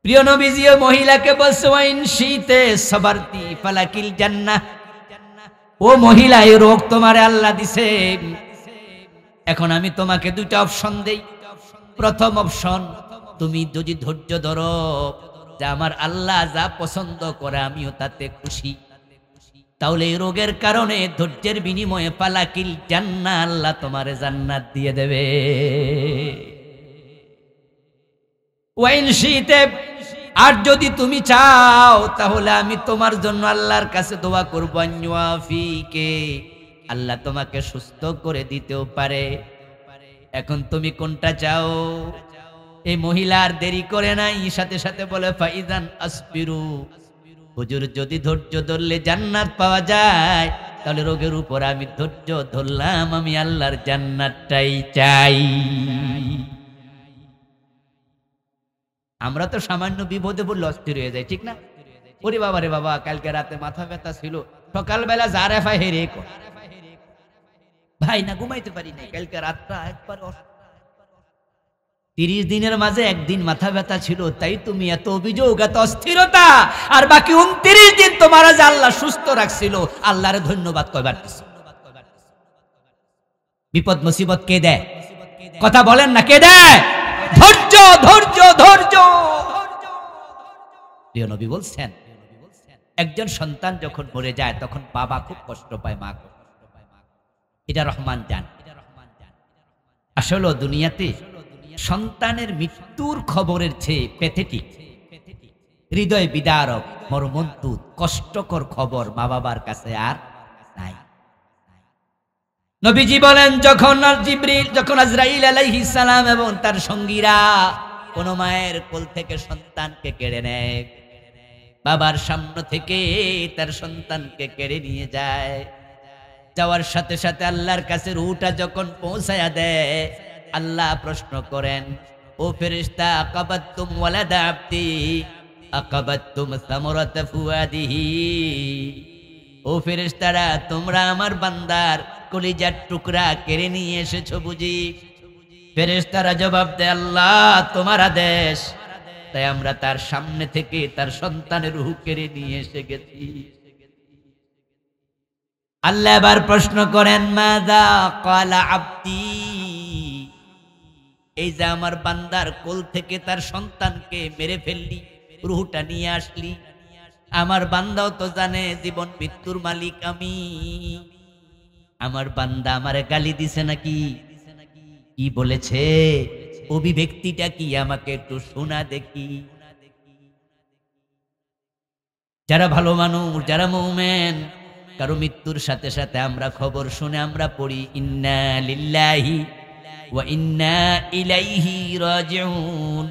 প্রিয় নবীজি ওই মহিলাকে বলছে, ওয়াইন শীতে সবারতি ফালাকিল জান্নাহ, ও মহিলা এই রোগ তোমারে আল্লাহ দিছে, এখন আমি তোমাকে দুইটা অপশন দেই। প্রথম অপশন, তুমি যদি ধৈর্য ধরো যে আমার আল্লাহ যা পছন্দ করে আমিও তাতে খুশি, তাহলে এই রোগের কারণে ধৈর্যের বিনিময়ে ফালাকিল জান্নাহ, আল্লাহ তোমারে জান্নাত দিয়ে দেবে। ওয়াইন শীতে, আর যদি তুমি চাও তাহলে আমি তোমার জন্য আল্লাহর কাছে দোয়া করব, আনওয়াফিকে, আল্লাহ তোমাকে সুস্থ করে দিতেও পারে। এখন তুমি কোনটা চাও? এই মহিলা আর দেরি করে নাই, সাথে সাথে বলে, ফাইজান আসবিরু, হুজুর যদি ধৈর্য ধরলে জান্নাত পাওয়া যায় তাহলে রোগের উপর আমি ধৈর্য ধরলাম, আমি আল্লাহর জান্নাতটাই চাই। আমরা তো সামান্য বিপদে পড়লে অস্থির হয়ে যাই, ঠিক না? ওরে বাবা রে বাবা, কালকে রাতে মাথা ব্যথা ছিল, সকালবেলা যারে ফাই হেরে ভাই না ঘুমাইতে পারি না, কালকে রাতটা একবার 30 দিনের মাঝে একদিন মাথা ব্যথা ছিল, তাই তুমি এত অভিযোগ, এত অস্থিরতা, আর বাকি 29 দিন তোমার যে আল্লাহ সুস্থ রাখছিল, আল্লাহরে ধন্যবাদ কয়বার দিছো? বিপদ মুসিবত কে দেয়? কথা বলেন না, কে দেয়? ধৈর্য, ধৈর্য, ধৈর্য। প্রিয় নবী বলছেন, একজন সন্তান যখন মরে যায় তখন বাবা খুব কষ্ট পায়, মা কষ্ট পায়, এটা রহমান জান। আসলে দুনিয়াতে সন্তানের মৃত্যুর খবরের চেয়ে প্যাথেটিক, হৃদয় বিদারক, মর্মন্তুদ, কষ্টকর খবর মা বাবার কাছে আর নাই। নবীজি বলেন, যখন আজরাইল আলাইহিস সালাম এবং তার সঙ্গীরা কোন মায়ের কোল থেকে সন্তানকে কেড়ে নেয়, বাবার সামনে থেকে তার সন্তানকে কেড়ে নিয়ে যায়, যাওয়ার সাথে সাথে আল্লাহর কাছে রূহটা যখন পৌঁছায়া দেয়, আল্লাহ প্রশ্ন করেন, ও ফেরেশতা, আকাবাতুম ওয়ালাদা আবদি আকাবাতুম সামরাত ফুয়াদিহি, ও ফেরেশতারা, তোমরা আমার বান্দার কলিজার টুকরা কেড়ে নিয়ে এসেছো বুঝি? ফেরেশতারা জবাব দেয়, আল্লাহ তোমার আদেশ, তাই আমরা তার সামনে থেকে তার সন্তানের রূহ কেড়ে নিয়ে এসে গেছি। আল্লাহ এবার প্রশ্ন করেন, মাযা ক্বালা আবদি, এই যে আমার বান্দার কোল থেকে তার সন্তানকে মেরে ফেললি, রূহটা নিয়ে আসলি, আমার বান্দাও তো জানে জীবন মৃত্যুর মালিক আমি। আমার বান্দা আমারে গালি দিছে নাকি? কি বলেছে? অভিব্যক্তিটা কি আমাকে একটু শোনা দেখি। যারা ভালো মানুষ, যারা মুমিন, কারো মৃত্যুর সাথে সাথে আমরা খবর শুনে আমরা পড়ি, ইন্না লিল্লাহি ওয়া ইন্না ইলাইহি রাজিউন।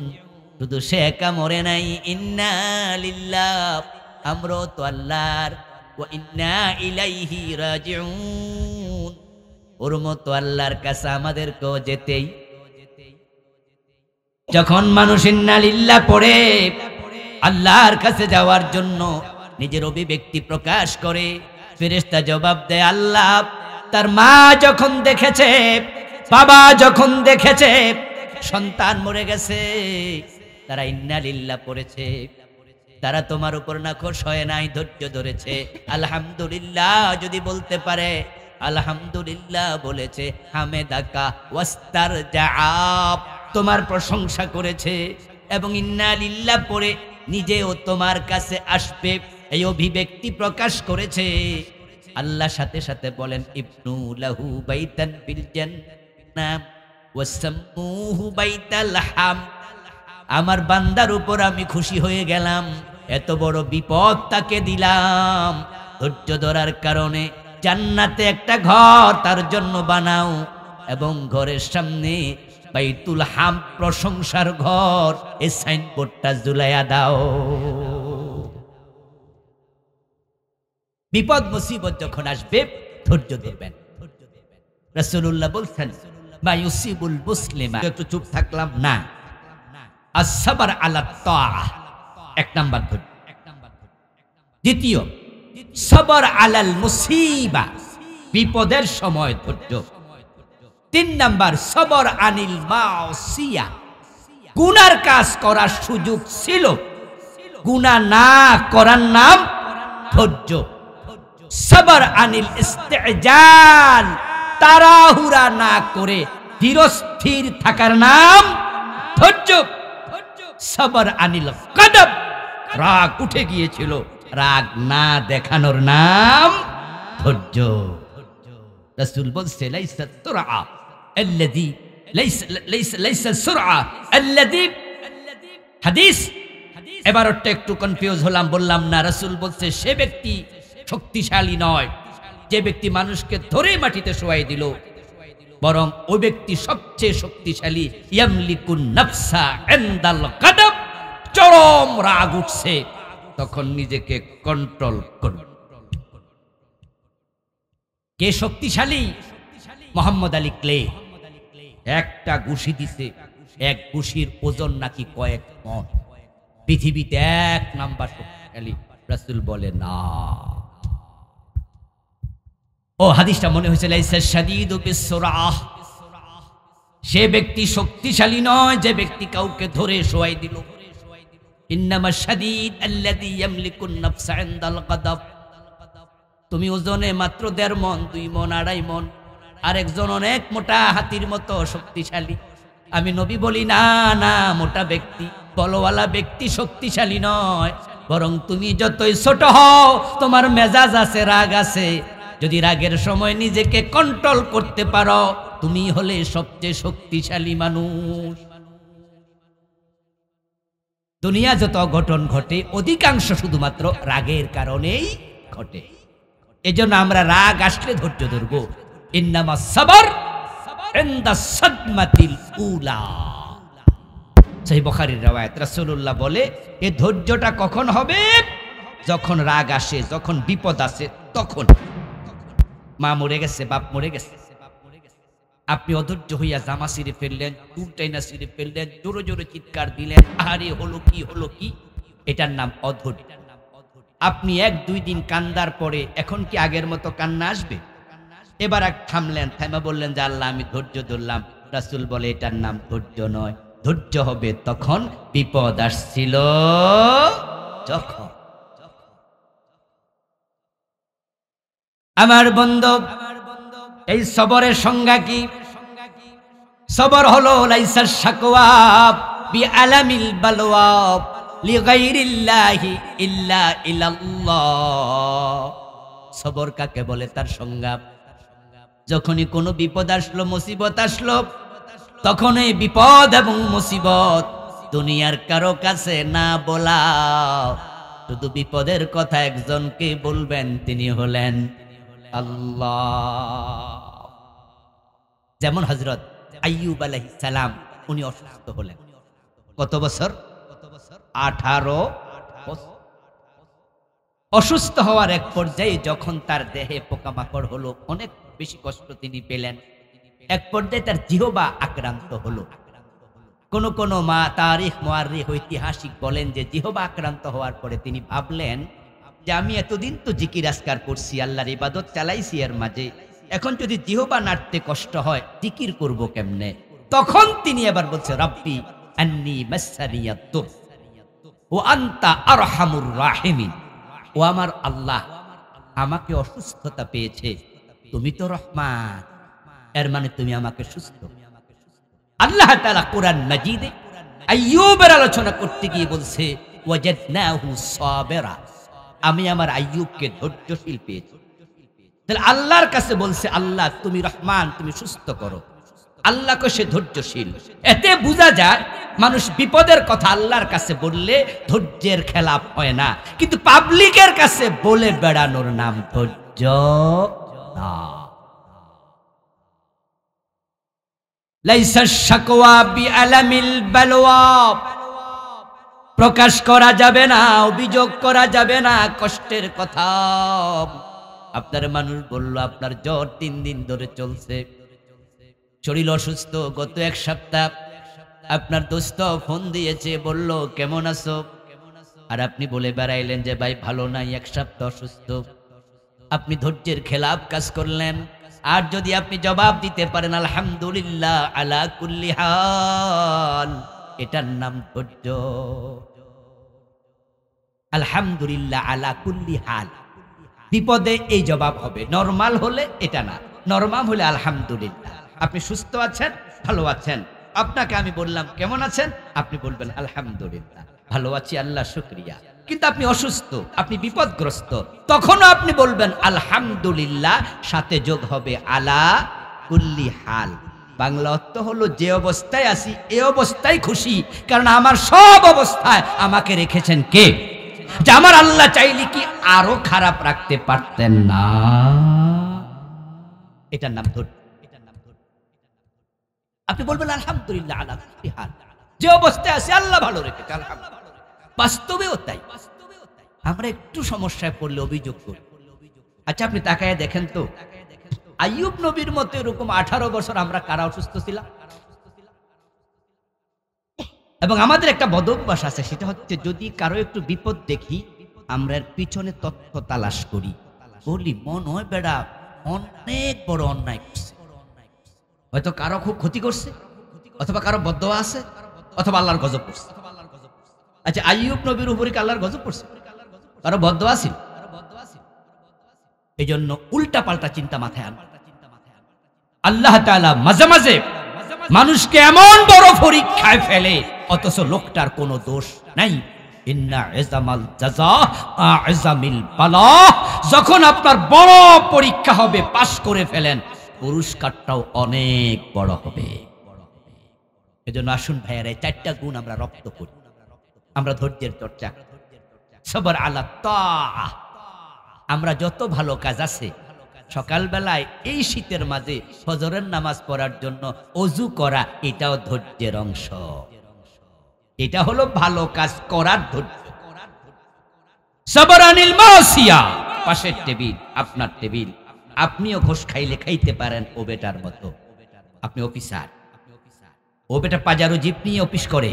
শুধু সে একা মরে নাই, ইন্না লিল্লাহ, আমরাও তো আল্লাহর, ওয়া ইন্না ইলাইহি রাজিউন, ওর মতো আল্লাহর কাছে আমাদেরকেও যেতেই। যখন মানুষ ইন্না লিল্লাহ পড়ে আল্লাহর কাছে যাওয়ার জন্য নিজের অভিব্যক্তি প্রকাশ করে, ফেরেশতা জবাব দেয়, আল্লাহ তার মা যখন দেখেছে, বাবা যখন দেখেছে সন্তান মরে গেছে, তারা ইন্না লিল্লাহ পড়েছে, তারা তোমার উপর নাখোশ হয় নাই, ধৈর্য ধরেছে। আলহামদুলিল্লাহ যদি বলতে পারে, আলহামদুলিল্লাহ বলেছে, হামেদাকা ওয়াস্তারজাআব, তোমার প্রশংসা করেছে এবং ইন্না লিল্লাহ পড়ে নিজেও তোমার কাছে আসবে এই অভিব্যক্তি প্রকাশ করেছে। আল্লাহ সাথে সাথে বলেন, ইবনু লাহু বাইতান ফিল জান্নাহ ওয়াসাম্মুহু বাইতাল হাম, আমার বান্দার উপর আমি খুশি হয়ে গেলাম, এত বড় বিপদ তাকে দিলাম, ধৈর্য ধরার কারণে জান্নাতে একটা ঘর তার জন্য বানাও এবং ঘরের সামনে বাইতুল হাম, প্রশংসার ঘর, এই সাইনবোর্ডটা ঝুলাইয়া দাও। বিপদ মুসিবত যখন আসবে ধৈর্য ধরবেন। রাসূলুল্লাহ বলছেন, মা ইউসিবুল মুসলিমা, একটু চুপ থাকলাম না, as-sabr ala ta'ah, এক নাম্বার ধৈর্য। দ্বিতীয়, সবর আলাল মুসিবা, বিপদের সময় ধৈর্য। তিন নাম্বার, সবর আনিল মাসিয়া, গুনার কাজ করার সুযোগ ছিল, গুনাহ না করার নাম ধৈর্য। সবর আনিল ইস্তিজাল, তাড়াহুড়া না করে ধীরস্থির থাকার নাম ধৈর্য। সবর আনিল গদব, রাগ উঠে গিয়েছিল, রাগ না দেখানোর নাম ধৈর্য। রাসূল বলছে, লাইসা সুরআ আল্লাযী লাইসা সুরআ আল্লাযী, হাদিস এবারটা একটু কনফিউজ হলাম, বললাম না। রাসূল বলছে, সে ব্যক্তি শক্তিশালী নয় যে ব্যক্তি মানুষকে ধরে মাটিতে শোয়াই দিল, বরং ওই ব্যক্তি সবচেয়ে শক্তিশালী। ইয়ামলিকুন নাফসা ইনদাল গদব, চরম রাগ উঠছে তখন নিজেকে কন্ট্রোল করুন। কে শক্তিশালী? মোহাম্মদ আলী ক্লে একটা ঘুষি দিছে, এক ঘুষির ওজন নাকি কয়েক মণ, পৃথিবীতে এক নাম্বার শক্তিশালী। রাসূল বলে না। ও হাদিসটা মনে হয়েছে, লাইসা শাদীদু বিসসুরআহ, সে ব্যক্তি শক্তিশালী নয় যে ব্যক্তি কাউকে ধরে শোয়াই দিল। ইন্নামা শাদীদ আল্লাযী ইয়ামলিকুন নাফসা ইনদাল গদব, তুমি ওজনে মাত্র 1.5 মণ, 2 মণ, 2.5 মণ, আরেকজন অনেক মোটা হাতির মতো শক্তিশালী। আমি নবী বলি, না না, মোটা ব্যক্তি, বলওয়ালা ব্যক্তি শক্তিশালী নয়, বরং তুমি যতই ছোট হও, তোমার মেজাজ আছে, রাগ আছে, যদি রাগের সময় নিজেকে কন্ট্রোল করতে পারো, তুমি হলে সবচেয়ে শক্তিশালী মানুষ। দুনিয়া যত অঘটন ঘটে অধিকাংশ শুধুমাত্র রাগের কারণেই ঘটে। এজন্য আমরা রাগ আসলে ধৈর্য ধরবো, ইন্নামা সাবর ইনদা সাদমাতিল উলা। সহিহ বুখারীর riwayat, রাসূলুল্লাহ বলে এই ধৈর্যটা কখন হবে? যখন রাগ আসে, যখন বিপদ আসে, তখন। মা মরে গেছে, বাপ মরে গেছে, আপনি অধৈর্য হইয়া জামা ছিঁড়ে ফেললেন, চুল টাইনা ছিঁড়ে ফেললেন, জোরে জোরে চিৎকার দিলেন, আরে হলো কি, এটার নাম অধৈর্য। আপনি 1-2 দিন কান্দার পরে এখন কি আগের মতো কান্না আসবে? এবার থামলেন, থামা বললেন যে আল্লাহ আমি ধৈর্য ধরলাম। রাসূল বলে এটার নাম ধৈর্য নয়। ধৈর্য হবে তখন বিপদ আসছিল যখন। আমার বন্ধু, এই সবরের সংজ্ঞা কি? সবর হলো লাইসা শাকওয়া বিআলামিল বালওয়া লিগাইরিল্লাহি ইল্লা ইলাল্লাহ। সবর কাকে বলে তার সংজ্ঞা, যখনই কোনো বিপদ আসলো, মুসিবত আসলো, তখন এই বিপদ এবং মুসিবত দুনিয়ার কারো কাছে না বলা, শুধু বিপদের কথা একজনকে বলবেন, তিনি হলেন আল্লাহ। যেমন হযরত আইয়ুব আলাইহিস সালাম, উনি অসুস্থ হলেন। কত বছর? 18 বছর। অসুস্থ হওয়ার এক পর্যায়ে যখন তার দেহে পোকামাকড় হলো, অনেক বেশি কষ্ট তিনি পেলেন। এক পর্যায়ে তার জিহবা আক্রান্ত হলো। কোন কোন তারিখ মুআররিখ ঐতিহাসিক বলেন যে জিহবা আক্রান্ত হওয়ার পরে তিনি ভাবলেন যে আমি এতদিন তো জিকির আজকার করছি, আল্লাহর ইবাদত চালাইছি, এর মাঝে এখন যদি জিহবা নাড়তে কষ্ট হয়, জিকির করব কেমনে? তখন তিনি এবার বলছে রাব্বি আন্নী মাসসানিয়াদ দুর ওয়া আনতা আরহামুর রাহিমিন। ও আমার আল্লাহ, আমাকে অসুস্থতা পেয়েছে, তুমি তো রহমান, এর মানে তুমি আমাকে সুস্থ। আল্লাহ তাআলা কোরআন মাজিদে আইয়ুবের আলোচনা করতে গিয়ে বলছে ওয়াজাদনাহু সাবিরা, আমি আমার আইয়ুবকে ধৈর্যশীল পেয়েছি। তাহলে আল্লাহর কাছে বলছে আল্লাহ তুমি রহমান, তুমি সুস্থ করো, আল্লাহকে সে ধৈর্যশীল। এতে বোঝা যায় মানুষ বিপদের কথা আল্লাহর কাছে বললে ধৈর্যের খেলাপ হয় না, কিন্তু পাবলিকের কাছে বলে বেড়ানোর নাম ধৈর্য না। লাইসা শাকওয়া বিআলামিল বালওয়া, প্রকাশ করা যাবে না, অভিযোগ করা যাবে না কষ্টের কথা। আপনার মানুষ বলল আপনার জ্বর 3 দিন ধরে চলছে, শরীর অসুস্থ, গত 1 সপ্তাহ আপনার দোস্ত ফোন দিয়েছে, বলল কেমন আছো, আর আপনি বলে বেড়াইলেন যে ভাই ভালো নাই, 1 সপ্তাহ অসুস্থ। আপনি ধৈর্যের খেলাপ কাজ করলেন। আর যদি আপনি জবাব দিতে পারেন আলহামদুলিল্লাহ আলা কুল্লি হাল, এটার নাম ধৈর্য। আলহামদুলিল্লাহ আলা কুল্লি হাল, বিপদে এই জবাব হবে। নরমাল হলে এটা না, নরমাল হলে আলহামদুলিল্লাহ। আপনি সুস্থ আছেন, ভালো আছেন, আপনাকে আমি বললাম কেমন আছেন, আপনি বলবেন আলহামদুলিল্লাহ, ভালো আছি, আল্লাহ শুকরিয়া। কিন্তু আপনি অসুস্থ, আপনি বিপদগ্রস্ত, তখনও আপনি বলবেন আলহামদুলিল্লাহ, সাথে যোগ হবে আলা কুল্লি হাল। বাংলা অর্থ হলো যে অবস্থায় আছি এই অবস্থায় খুশি, কারণ আমার সব অবস্থায় আমাকে রেখেছেন কে? যে আমার আল্লাহ চাইলে কি আরো খারাপ রাখতে পারতেন না? এটার নাম ধৈর্য। আপনি বলবেন আলহামদুলিল্লাহ আলা কুল্লি হাল, যে অবস্থায় আছে আল্লাহ ভালো রেখেছে, আলহামদুলিল্লাহ। বাস্তবেও তাই। আমরা একটু সমস্যায় পড়লে অভিযোগ করি। আচ্ছা আপনি তাকায় দেখেন তো, আইয়ুব নবীর মতো এরকম 18 বছর আমরা কারা অসুস্থ ছিলাম? এবং আমাদের একটা বদ অভ্যাস আছে, সেটা হচ্ছে যদি কারো একটু বিপদ দেখি আমরা এর পিছনে তথ্য তালাশ করি, বলি মন হয় বেড়া অনেক বড় অন্যায় করছে, হয়তো কারো খুব ক্ষতি করছে, অথবা কারো বদদোয়া আছে, অথবা আল্লাহর গজব করছে। আচ্ছা আইয়ুব নবীর উপরে কি আল্লাহর গজব করছে? কারো বদদোয়া ছিল? এই জন্য উল্টা পাল্টা চিন্তা মাথায় আন। আল্লাহ তাআলা মাঝে মাঝে মানুষকে এমন বড় পরীক্ষায় ফেলে, অথচ লোকটার কোনো দোষ নাই। ইন্না ইজামাল জাযা আ'জামিল বালা, যখন আপনার বড় পরীক্ষা হবে, পাশ করে ফেলেন, পুরস্কারটাও অনেক বড় হবে। এজন্য আসুন ভাইয়েরা, এই 4টা গুণ আমরা রপ্ত করি। আমরা ধৈর্যের চর্চা, সবর আলা তাআহ, আমরা যত ভালো কাজ আছে সকালবেলায় এই শীতের মাঝে ফজরের নামাজ পড়ার জন্য অজু করা, এটাও ধৈর্যের অংশ। এটা হলো ভালো কাজ করার ধৈর্য। সবর আনিল মাসিয়া, পাশের টেবিল আপনার টেবিল, আপনিও ঘোষ খাইলে খাইতে পারেন ও বেটার মতো। আপনি অফিসার, ও বেটা পাজারো জিপ নিয়ে অফিস করে,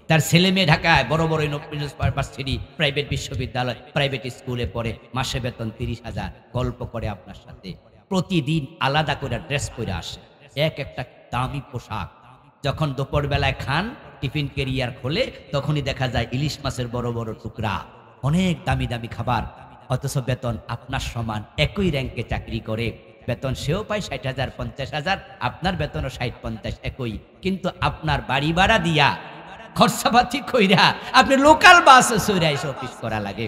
তার ছেলে মেয়ে ঢাকায় বড় বড় ইউনিভার্সিটি, প্রাইভেট বিশ্ববিদ্যালয়, প্রাইভেট স্কুলে পড়ে, মাসে বেতন 30,000, গল্প করে আপনার সাথে, প্রতিদিন আলাদা করে ড্রেস পরে আসে, এক একটা দামি পোশাক। যখন দুপুর বেলায় খান, টিফিন ক্যারিয়ার খোলে, তখনই দেখা যায় ইলিশ মাছের বড় বড় টুকরা, অনেক দামি দামি খাবার। অথচ বেতন আপনার সমান, একই র্যাঙ্কে চাকরি করে, বেতন সেও পায় 60,000 50,000, আপনার বেতনও 60-50 একই। কিন্তু আপনার বাড়ি ভাড়া দিয়া, খরচাপাতি কইরা, আপনি লোকাল বাসে সইরা এসে অফিস করা লাগে।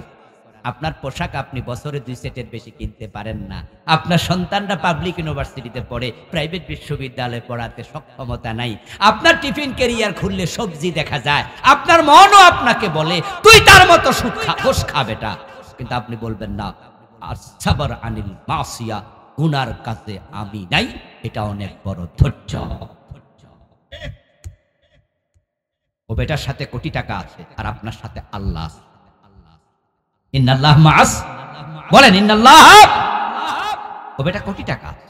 আপনার পোশাক আপনি বছরে 2 সেটের বেশি কিনতে পারেন না। আপনার সন্তানরা পাবলিক ইউনিভার্সিটিতে পড়ে, প্রাইভেট বিশ্ববিদ্যালয়ে পড়াতে সক্ষমতা নাই। আপনার টিফিন ক্যারিয়ার খুললে সবজি দেখা যায়, আপনার মনও আপনাকে বলে তুই তার মতো সুদ খা, ঘোষ খা বেটা। কিন্তু আপনি বলবেন না, আর সাবর আনিল মাসিয়া, গুনার কাছে আমি নাই, এটা অনেক বড় ধৈর্য। ও বেটার সাথে কোটি টাকা আছে, আর আপনার সাথে আল্লাহ আছে। ইন্নাল্লাহ মাআস, বলেন ইন্নাল্লাহ। ও বেটা কোটি টাকা আছে,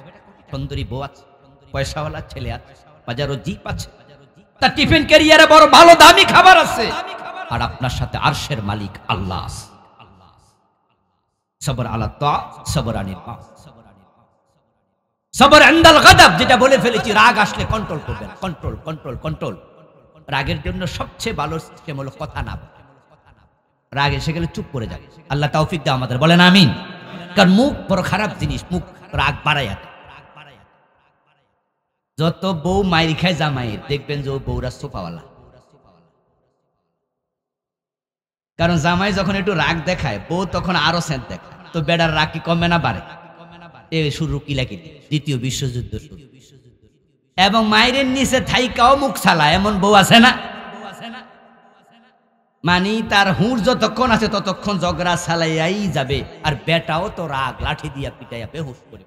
সুন্দরী বউ আছে, পয়সাওয়ালা ছেলে আছে, বাজারও জিপ আছে, তার টিফিন ক্যারিয়ারে বড় ভালো দামি খাবার আছে, আর আপনার সাথে আরশের মালিক আল্লাহ আছে। সবর আলা তা, সবর আনিল মাস, সবর ইনদাল গাদাব, যেটা বলে ফেলেছি, রাগ আসলে কন্ট্রোল করবেন, কন্ট্রোল কন্ট্রোল কন্ট্রোল। রাগের জন্য সবচেয়ে ভালো সিস্টেম হলো কথা না বলা। রাগ এসে গেলে চুপ করে যাবে। আল্লাহ তৌফিক দাও আমাদের, বলেন আমিন। কারণ মুখ বড় খারাপ জিনিস, মুখ রাগ বাড়াইয়া দেয়। যত বউ মাইর খায় জামাইয়ের, দেখবেন যে ও বউরা সোফাওয়ালা। কারণ জামাই যখন একটু রাগ দেখায়, বউ তখন আরো সেন্ট দেখায়, তো বেড়ার রাগ কি কমে না বাড়ে? এ শুরু কিলাকিলি, দ্বিতীয় বিশ্বযুদ্ধ শুরু। এবং মায়ের নিচে থাইকাও মুখ ছালা, এমন বউ আছে না? মানে তার হুঁর যতক্ষণ আছে ততক্ষণ ঝগড়া ছালাইয়াই যাবে, আর বেটাও তো রাগ লাঠি দিয়া পিটাইয়া বেহুশ করে।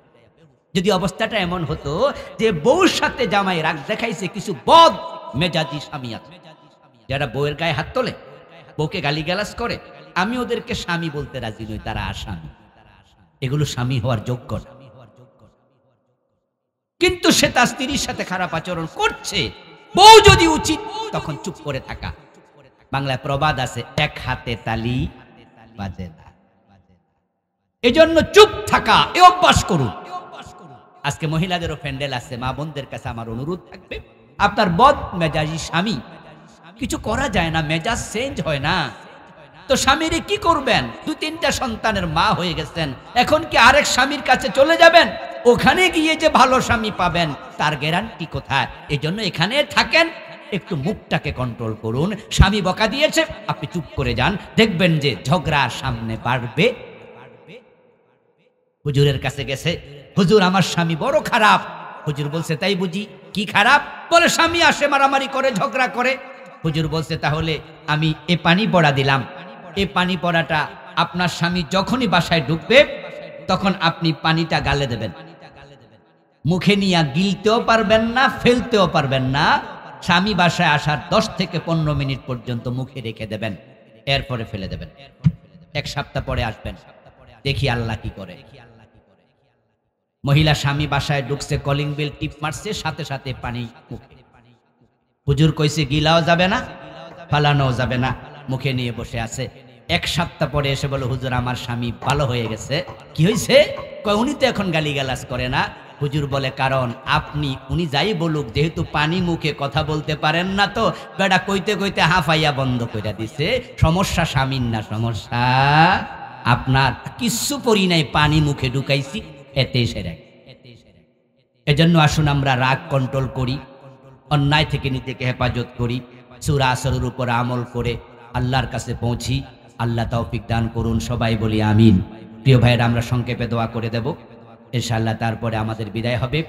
যদি অবস্থাটা এমন হতো যে বউর সাথে জামাই রাগ দেখাইছে, কিছু বদ মেজাজি স্বামী আছে যারা বউয়ের গায়ে হাত তোলে, বউকে গালিগালাজ করে, আমি ওদেরকে স্বামী বলতে রাজি নই, তারা আসামি। এগুলো স্বামী হওয়ার যোগ্য না। কিন্তু সে তার স্ত্রীর সাথে খারাপ আচরণ করছে, বউ যদি উচিত তখন চুপ করে থাকা। বাংলায় প্রবাদ আছে, এক হাতে তালি বাজে না। এজন্য চুপ থাকা এ অভ্যাস করুন। আজকে মহিলাদেরও প্যান্ডেল আছে, মা বোনদের কাছে আমার অনুরোধ থাকবে, আপনার বদ মেজাজি স্বামী, কিছু করা যায় না, মেজাজ চেঞ্জ হয় না, তো স্বামীরে কি করবেন? 2-3টা সন্তানের মা হয়ে গেছেন, এখন কি আরেক স্বামীর কাছে চলে যাবেন? ওখানে গিয়ে যে ভালো স্বামী পাবেন তার গ্যারান্টি কোথায়? এজন্য এখানে থাকেন, একটু মুখটাকে কন্ট্রোল করুন। স্বামী বকা দিয়েছে, আপনি চুপ করে যান, দেখবেন যে ঝগড়া সামনে বাড়বে। হুজুরের কাছে গেছে, হুজুর আমার স্বামী বড় খারাপ। হুজুর বলছে তাই বুঝি, কি খারাপ? বলে স্বামী আসে মারামারি করে, ঝগড়া করে। হুজুর বলছে তাহলে আমি এ পানি পড়া দিলাম, এই পানি পড়াটা আপনার স্বামী যখনই বাসায় ঢুকবে তখন আপনি পানিটা গালে দেবেন, মুখে নিয়ে গিলতেও পারবেন না, ফেলতেও পারবেন না। স্বামী বাসায় আসার 10 থেকে 15 মিনিট পর্যন্ত মুখে রেখে দেবেন, এরপরে ফেলে দেবেন। 1 সপ্তাহ পরে আসবেন, দেখি আল্লাহ কি করে। মহিলা স্বামী বাসায় ঢুকছে, কলিং বেল টিপ মারছে, সাথে সাথে পানি মুখে। হুজুর কইছে গিলাও যাবে না, ফালানো যাবে না, মুখে নিয়ে বসে আছে। 1 সপ্তাহ পরে এসে বলে হুজুর আমার স্বামী ভালো হয়ে গেছে। কি হয়েছে? কয় উনি তো এখন গালিগালাজ করে না। হুজুর বলে কারণ আপনি, উনি যাই বলুক, যেহেতু পানি মুখে কথা বলতে পারেন না, তো বেটা কইতে কইতে হাফাইয়া বন্ধ করে দিছে। সমস্যা স্বামীর না, সমস্যা আপনার। কিচ্ছু পরি নাই, পানি মুখে ঢুকাইছি, এতে সেরে। এজন্য আসুন আমরা রাগ কন্ট্রোল করি, অন্যায় থেকে নিজেকে হেফাজত করি, সূরা আসরের উপর আমল করে আল্লাহর কাছে পৌঁছি। আল্লাহ তৌফিক দান করুন, সবাই বলি আমিন। প্রিয় ভাইয়েরা, আমরা সংক্ষেপে দোয়া করে দেব ইনশাআল্লাহ, তারপরে আমাদের বিদায় হবে।